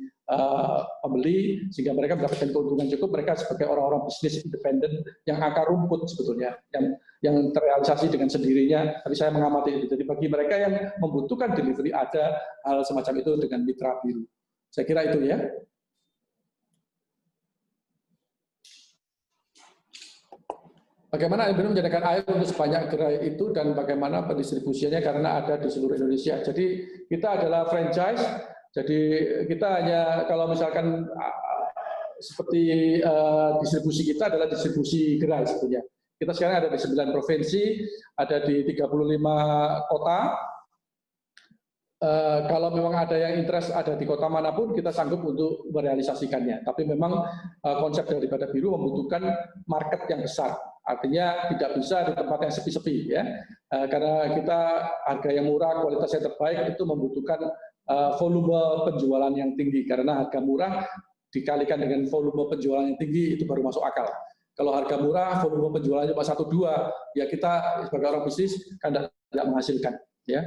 pembeli, sehingga mereka mendapatkan keuntungan cukup. Mereka sebagai orang-orang bisnis independen yang akar rumput sebetulnya, yang terrealisasi dengan sendirinya. Tapi saya mengamati itu. Jadi bagi mereka yang membutuhkan delivery, ada hal semacam itu dengan mitra Biru. Saya kira itu ya. Bagaimana Air Biru menyediakan air untuk sebanyak gerai itu dan bagaimana pendistribusiannya karena ada di seluruh Indonesia. Jadi kita adalah franchise, jadi kita hanya kalau misalkan seperti distribusi kita adalah distribusi gerai sebetulnya. Kita sekarang ada di 9 provinsi, ada di 35 kota, kalau memang ada yang interest ada di kota manapun, kita sanggup untuk merealisasikannya. Tapi memang konsep daripada biru membutuhkan market yang besar. Artinya tidak bisa di tempat yang sepi-sepi, ya. Karena kita harga yang murah, kualitas yang terbaik itu membutuhkan volume penjualan yang tinggi. Karena harga murah dikalikan dengan volume penjualan yang tinggi itu baru masuk akal. Kalau harga murah, volume penjualannya cuma 1-2, ya kita sebagai orang bisnis kan tidak menghasilkan, ya.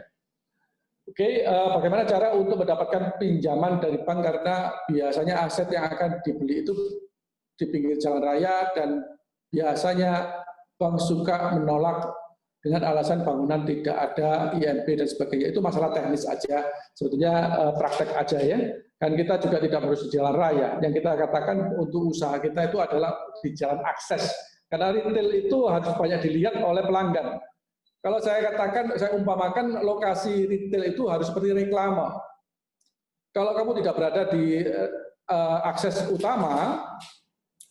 Oke, bagaimana cara untuk mendapatkan pinjaman dari bank, karena biasanya aset yang akan dibeli itu di pinggir jalan raya dan biasanya bank suka menolak dengan alasan bangunan tidak ada IMB dan sebagainya. Itu masalah teknis aja, sebetulnya praktek aja, ya. Kan kita juga tidak harus di jalan raya. Yang kita katakan untuk usaha kita itu adalah di jalan akses. Karena retail itu harus banyak dilihat oleh pelanggan. Kalau saya katakan, saya umpamakan lokasi retail itu harus seperti reklame. Kalau kamu tidak berada di akses utama,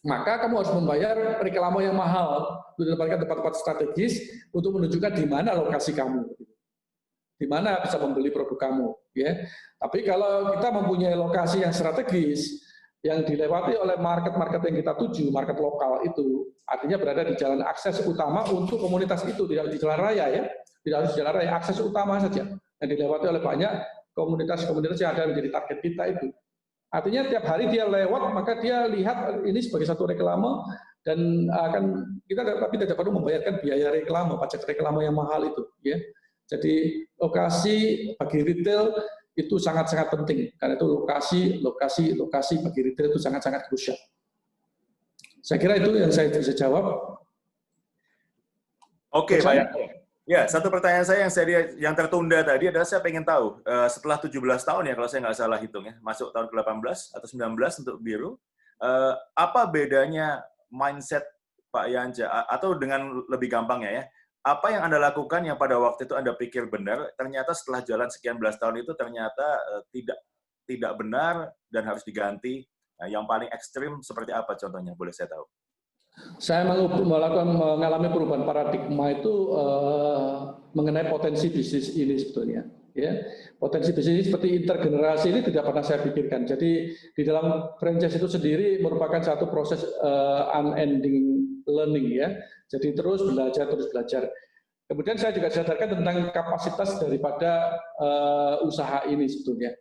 maka kamu harus membayar reklame yang mahal untuk mendapatkan tempat-tempat strategis untuk menunjukkan di mana lokasi kamu, di mana bisa membeli produk kamu. Ya. Tapi kalau kita mempunyai lokasi yang strategis, yang dilewati oleh market-market yang kita tuju, market lokal itu, artinya berada di jalan akses utama untuk komunitas itu, tidak di jalan raya, ya, tidak harus di jalan raya, akses utama saja, yang dilewati oleh banyak komunitas-komunitas yang ada menjadi target kita itu. Artinya tiap hari dia lewat, maka dia lihat ini sebagai satu reklame, dan akan kita tapi tidak perlu membayarkan biaya reklame, pajak reklame yang mahal itu, ya. Jadi lokasi bagi retail itu sangat-sangat penting, karena itu lokasi bagi retail itu sangat-sangat krusial. Saya kira itu yang saya bisa jawab. Oke, Pak Yanto. Ya, satu pertanyaan saya yang tertunda tadi adalah saya pengen tahu, setelah 17 tahun ya, kalau saya nggak salah hitung ya, masuk tahun ke-18 atau 19 untuk biru, apa bedanya mindset Pak Yanja, atau dengan lebih gampangnya ya, apa yang Anda lakukan yang pada waktu itu Anda pikir benar, ternyata setelah jalan sekian belas tahun itu ternyata tidak benar dan harus diganti. Nah, yang paling ekstrim seperti apa contohnya? Boleh saya tahu? Saya mengalami perubahan paradigma itu mengenai potensi bisnis ini sebetulnya. Ya, potensi bisnis seperti intergenerasi ini tidak pernah saya pikirkan. Jadi di dalam franchise itu sendiri merupakan satu proses unending learning, ya. Jadi terus belajar. Kemudian saya juga sadarkan tentang kapasitas daripada usaha ini sebetulnya.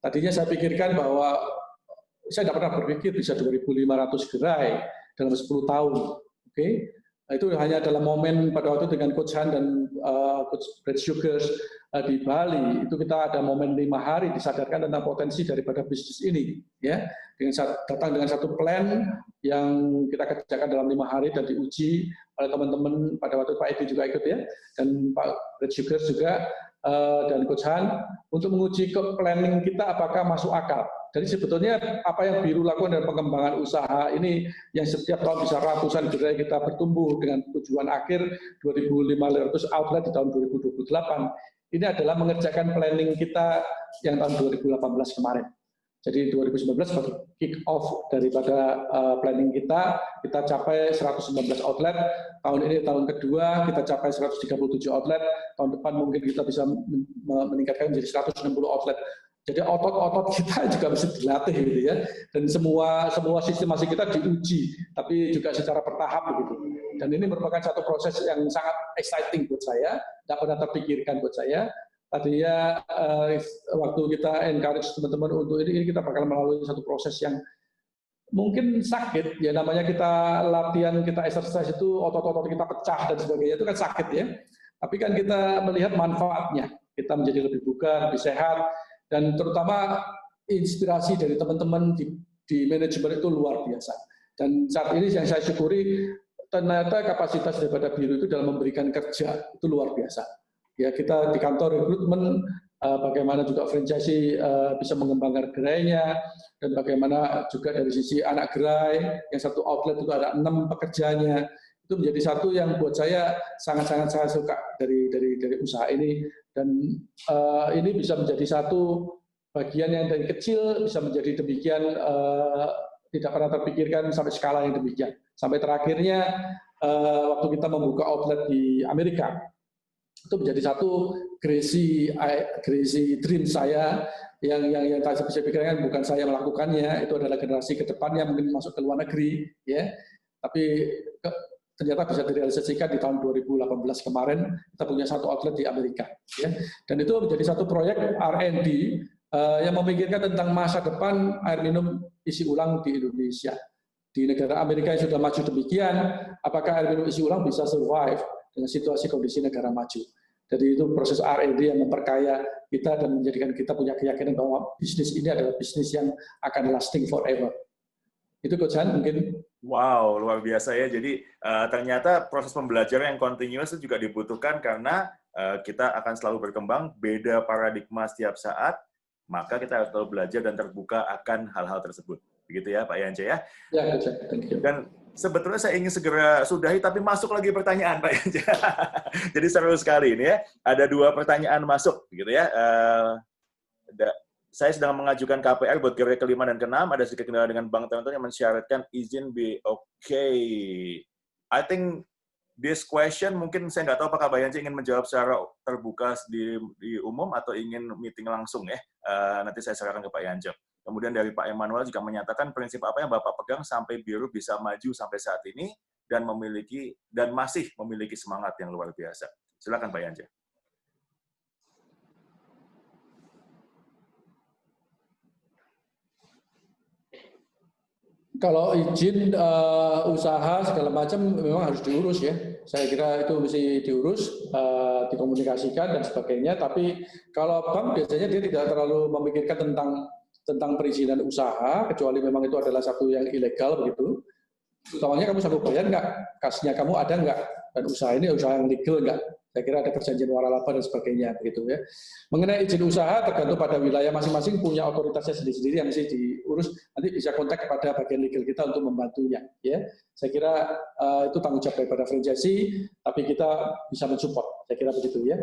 Tadinya saya pikirkan bahwa saya tidak pernah berpikir bisa 2.500 gerai dalam 10 tahun. Oke. Nah, itu hanya dalam momen pada waktu dengan Coach Han dan Coach Brad Sugars di Bali, itu kita ada momen 5 hari disadarkan tentang potensi daripada bisnis ini, ya. Datang dengan satu plan yang kita kerjakan dalam 5 hari dan diuji oleh teman-teman, pada waktu Pak Edi juga ikut, ya, dan Pak Brad Sugars juga dan Coach Han untuk menguji planning kita apakah masuk akal. Jadi sebetulnya apa yang Biru lakukan dalam pengembangan usaha ini yang setiap tahun bisa ratusan gerai kita bertumbuh dengan tujuan akhir 2.500 outlet di tahun 2028, ini adalah mengerjakan planning kita yang tahun 2018 kemarin. Jadi 2019 sebagai kick off daripada planning kita capai 119 outlet, tahun ini tahun kedua kita capai 137 outlet, tahun depan mungkin kita bisa meningkatkan menjadi 160 outlet. Jadi otot-otot kita juga bisa dilatih, gitu ya, dan semua sistemasi kita diuji, tapi juga secara bertahap begitu. Dan ini merupakan satu proses yang sangat exciting buat saya, tidak pernah terpikirkan buat saya. Tadinya waktu kita encourage teman-teman untuk ini kita bakal melalui satu proses yang mungkin sakit, ya, namanya kita latihan, kita exercise itu otot-otot kita pecah dan sebagainya, itu kan sakit, ya. Tapi kan kita melihat manfaatnya, kita menjadi lebih bugar, lebih sehat. Dan terutama inspirasi dari teman-teman di manajemen itu luar biasa. Dan saat ini yang saya syukuri, ternyata kapasitas daripada Biru itu dalam memberikan kerja itu luar biasa. Ya, kita di kantor rekrutmen, bagaimana juga franchisee bisa mengembangkan gerainya, dan bagaimana juga dari sisi anak gerai, yang satu outlet itu ada 6 pekerjanya. Itu menjadi satu yang buat saya sangat-sangat saya suka dari usaha ini. Dan ini bisa menjadi satu bagian yang dari kecil bisa menjadi demikian, tidak pernah terpikirkan sampai skala yang demikian. Sampai terakhirnya waktu kita membuka outlet di Amerika, itu menjadi satu crazy dream saya yang tak bisa pikirkan, bukan saya melakukannya, itu adalah generasi ke depannya mungkin masuk ke luar negeri, ya. Tapi ternyata bisa direalisasikan di tahun 2018 kemarin, kita punya satu outlet di Amerika, ya. Dan itu menjadi satu proyek R&D yang memikirkan tentang masa depan air minum isi ulang di Indonesia. Di negara Amerika yang sudah maju demikian, apakah air minum isi ulang bisa survive dengan situasi kondisi negara maju? Jadi itu proses R&D yang memperkaya kita dan menjadikan kita punya keyakinan bahwa bisnis ini adalah bisnis yang akan lasting forever. Itu Coach Han mungkin. Wow, luar biasa ya. Jadi ternyata proses pembelajaran yang continuous itu juga dibutuhkan karena kita akan selalu berkembang, beda paradigma setiap saat, maka kita harus selalu belajar dan terbuka akan hal-hal tersebut. Begitu ya Pak Yance ya? Ya, Coach Han. Thank you. Dan sebetulnya saya ingin segera sudahi, tapi masuk lagi pertanyaan, Pak Yance. Jadi seru sekali ini ya. Ada 2 pertanyaan masuk, gitu ya. Saya sedang mengajukan KPR buat periode ke-5 dan ke-6. Ada sedikit kendala dengan bank tertentu yang mensyaratkan izin I think this question mungkin saya nggak tahu apakah Pak Yance ingin menjawab secara terbuka di umum atau ingin meeting langsung ya. Nanti saya serahkan ke Pak Yance. Kemudian dari Pak Emmanuel juga menyatakan prinsip apa yang Bapak pegang sampai Biru bisa maju sampai saat ini dan masih memiliki semangat yang luar biasa. Silakan Pak Yance. Kalau izin usaha segala macam memang harus diurus ya. Saya kira itu mesti diurus, dikomunikasikan dan sebagainya. Tapi kalau bank biasanya dia tidak terlalu memikirkan tentang perizinan usaha, kecuali memang itu adalah satu yang ilegal begitu. Utamanya kamu sanggup bayar nggak? Kasnya kamu ada nggak? Dan usaha ini usaha yang legal nggak? Saya kira ada perjanjian waralaba dan sebagainya begitu ya. Mengenai izin usaha tergantung pada wilayah masing-masing punya otoritasnya sendiri-sendiri yang mesti diurus. Nanti bisa kontak kepada bagian legal kita untuk membantunya. Ya, saya kira itu tanggung jawab daripada franchisee, tapi kita bisa mensupport. Saya kira begitu ya.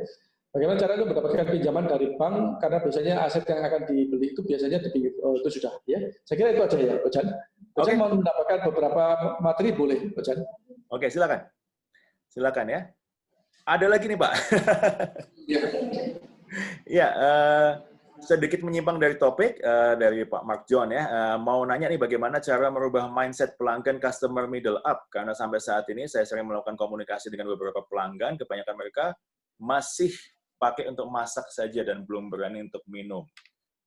Bagaimana caranya mendapatkan pinjaman dari bank? Karena biasanya aset yang akan dibeli itu biasanya itu sudah. Ya, saya kira itu aja ya, Coach Han. Coach Han mau mendapatkan beberapa materi boleh, Coach Han. Oke, silakan. Silakan ya. Ada lagi nih, Pak. Ya, sedikit menyimpang dari topik dari Pak Mark John ya. Mau nanya nih bagaimana cara merubah mindset pelanggan customer middle up, karena sampai saat ini saya sering melakukan komunikasi dengan beberapa pelanggan, kebanyakan mereka masih pakai untuk masak saja dan belum berani untuk minum.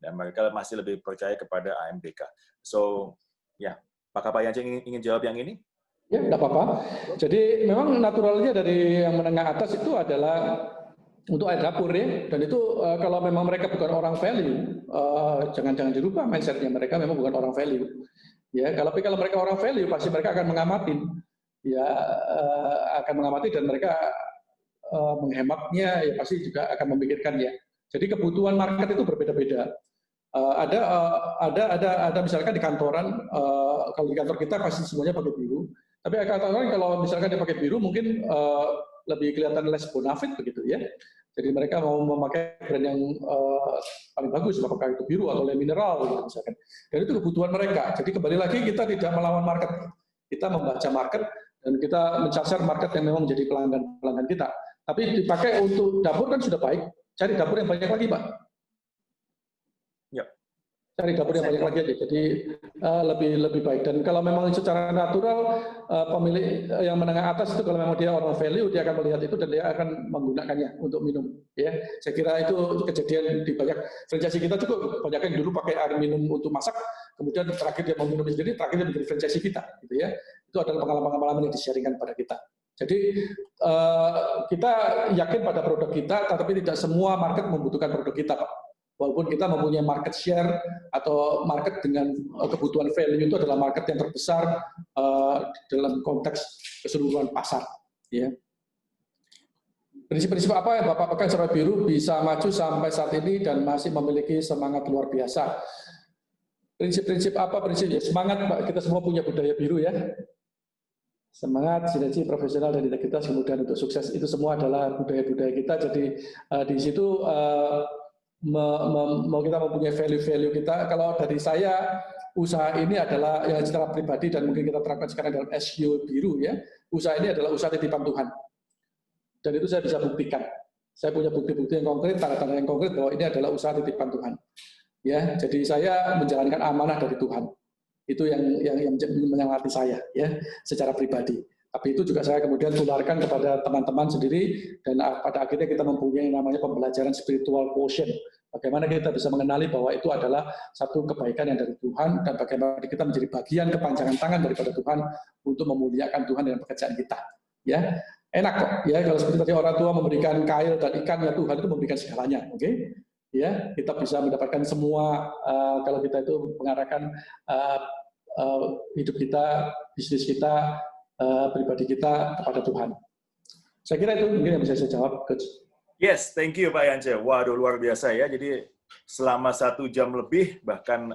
Dan mereka masih lebih percaya kepada AMDK. So, ya, apakah Pak Yance ingin jawab yang ini? Ya, tidak apa-apa. Jadi memang naturalnya dari yang menengah atas itu adalah untuk air dapur ya. Dan itu kalau memang mereka bukan orang value, jangan dirubah mindsetnya. Mereka memang bukan orang value. Ya, kalau mereka orang value, pasti mereka akan mengamati. Ya, akan mengamati dan mereka menghematnya, ya pasti juga akan memikirkannya. Jadi kebutuhan market itu berbeda-beda. Ada misalkan di kantoran, kalau di kantor kita pasti semuanya pakai biru. Tapi kantoran kalau misalkan dia pakai biru mungkin lebih kelihatan less bonafit begitu ya. Jadi mereka mau memakai brand yang paling bagus, apakah itu biru atau mineral gitu misalkan. Dan itu kebutuhan mereka. Jadi kembali lagi kita tidak melawan market. Kita membaca market dan kita mencasar market yang memang menjadi pelanggan kita. Tapi dipakai untuk dapur kan sudah baik. Cari dapur yang banyak lagi, Pak. Cari dapur yang banyak lagi aja, jadi lebih baik. Dan kalau memang secara natural pemilik yang menengah atas itu kalau memang dia orang value, dia akan melihat itu dan dia akan menggunakannya untuk minum. Ya, saya kira itu kejadian di banyak franchise kita juga banyak yang dulu pakai air minum untuk masak, kemudian terakhir dia mau minum sendiri, terakhir dia menjadi franchise kita, gitu ya. Itu adalah pengalaman-pengalaman yang di-sharingkan pada kita. Jadi kita yakin pada produk kita, tapi tidak semua market membutuhkan produk kita, Pak. Walaupun kita mempunyai market share atau market dengan kebutuhan value itu adalah market yang terbesar dalam konteks keseluruhan pasar. Ya. Prinsip-prinsip apa yang Bapak pegang secara biru bisa maju sampai saat ini dan masih memiliki semangat luar biasa? Prinsip-prinsip apa? Prinsip ya, semangat, Pak. Kita semua punya budaya biru ya. Semangat, sinergi, profesional, dan integritas, kemudian untuk sukses. Itu semua adalah budaya-budaya kita. Jadi di situ mau kita mempunyai value-value kita. Kalau dari saya, usaha ini adalah yang secara pribadi dan mungkin kita terapkan sekarang dalam SEO biru ya. Usaha ini adalah usaha titipan Tuhan. Dan itu saya bisa buktikan. Saya punya bukti-bukti yang konkret, tanda-tanda yang konkret bahwa ini adalah usaha titipan Tuhan. Ya, jadi saya menjalankan amanah dari Tuhan. Itu yang menyemangati saya, ya, secara pribadi. Tapi itu juga saya kemudian tularkan kepada teman-teman sendiri, dan pada akhirnya kita mempunyai namanya pembelajaran spiritual quotient. Bagaimana kita bisa mengenali bahwa itu adalah satu kebaikan yang dari Tuhan, dan bagaimana kita menjadi bagian kepanjangan tangan daripada Tuhan untuk memuliakan Tuhan dalam pekerjaan kita. Ya, enak kok. Ya, kalau seperti tadi orang tua memberikan kail dan ikan, ya Tuhan itu memberikan segalanya. Oke? Ya, kita bisa mendapatkan semua kalau kita itu mengarahkan hidup kita, bisnis kita, pribadi kita kepada Tuhan. Saya kira itu mungkin yang bisa saya jawab, Coach. Yes, thank you Pak Yance. Waduh, luar biasa ya. Jadi selama 1 jam lebih bahkan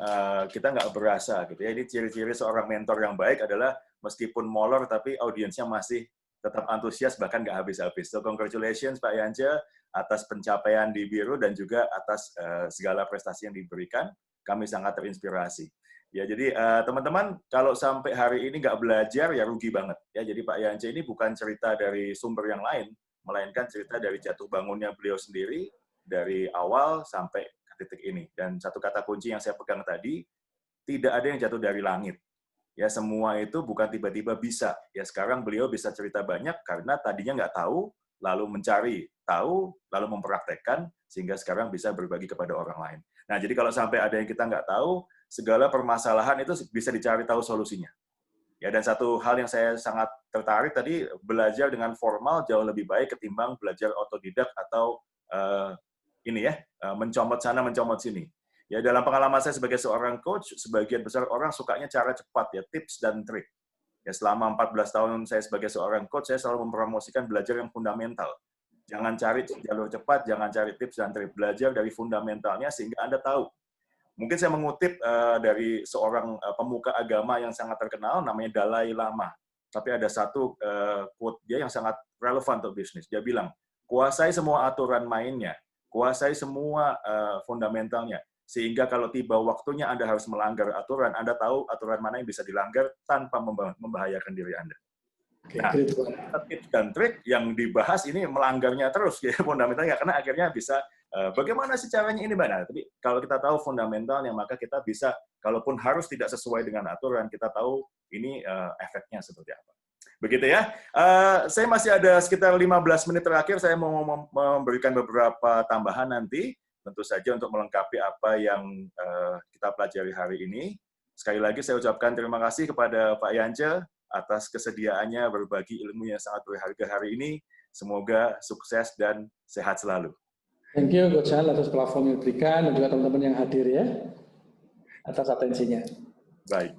kita nggak berasa gitu ya. Ini ciri-ciri seorang mentor yang baik adalah meskipun molor tapi audiensnya masih tetap antusias bahkan nggak habis-habis. So congratulations Pak Yance atas pencapaian di Biru dan juga atas segala prestasi yang diberikan. Kami sangat terinspirasi. Ya, jadi teman-teman kalau sampai hari ini nggak belajar ya rugi banget. Ya, jadi Pak Yance ini bukan cerita dari sumber yang lain, melainkan cerita dari jatuh bangunnya beliau sendiri dari awal sampai ke titik ini. Dan satu kata kunci yang saya pegang tadi, tidak ada yang jatuh dari langit. Ya, semua itu bukan tiba-tiba bisa. Ya, sekarang beliau bisa cerita banyak karena tadinya nggak tahu, lalu mencari tahu, lalu mempraktekkan, sehingga sekarang bisa berbagi kepada orang lain. Nah, jadi kalau sampai ada yang kita nggak tahu, segala permasalahan itu bisa dicari tahu solusinya. Ya, dan satu hal yang saya sangat tertarik tadi, belajar dengan formal jauh lebih baik ketimbang belajar otodidak atau mencomot sana, mencomot sini. Ya, dalam pengalaman saya sebagai seorang coach, sebagian besar orang sukanya cara cepat, ya, tips dan trik. Ya, selama 14 tahun saya sebagai seorang coach, saya selalu mempromosikan belajar yang fundamental. Jangan cari jalur cepat, jangan cari tips dan trik. Belajar dari fundamentalnya sehingga Anda tahu. Mungkin saya mengutip dari seorang pemuka agama yang sangat terkenal, namanya Dalai Lama. Tapi ada satu quote dia yang sangat relevan untuk bisnis. Dia bilang, kuasai semua aturan mainnya, kuasai semua fundamentalnya, sehingga kalau tiba waktunya Anda harus melanggar aturan, Anda tahu aturan mana yang bisa dilanggar tanpa membahayakan diri Anda. Nah, tips dan trik yang dibahas ini melanggarnya terus, ya, fundamentalnya, karena akhirnya bisa bagaimana sih caranya ini, Mbak? Nah, tapi kalau kita tahu fundamentalnya, maka kita bisa, kalaupun harus tidak sesuai dengan aturan, kita tahu ini efeknya seperti apa. Begitu ya. Saya masih ada sekitar 15 menit terakhir, saya mau memberikan beberapa tambahan nanti, tentu saja untuk melengkapi apa yang kita pelajari hari ini. Sekali lagi saya ucapkan terima kasih kepada Pak Yance atas kesediaannya berbagi ilmu yang sangat berharga hari ini. Semoga sukses dan sehat selalu. Thank you, Coach Hal, atas platform yang diberikan dan juga teman-teman yang hadir ya, atas atensinya. Baik.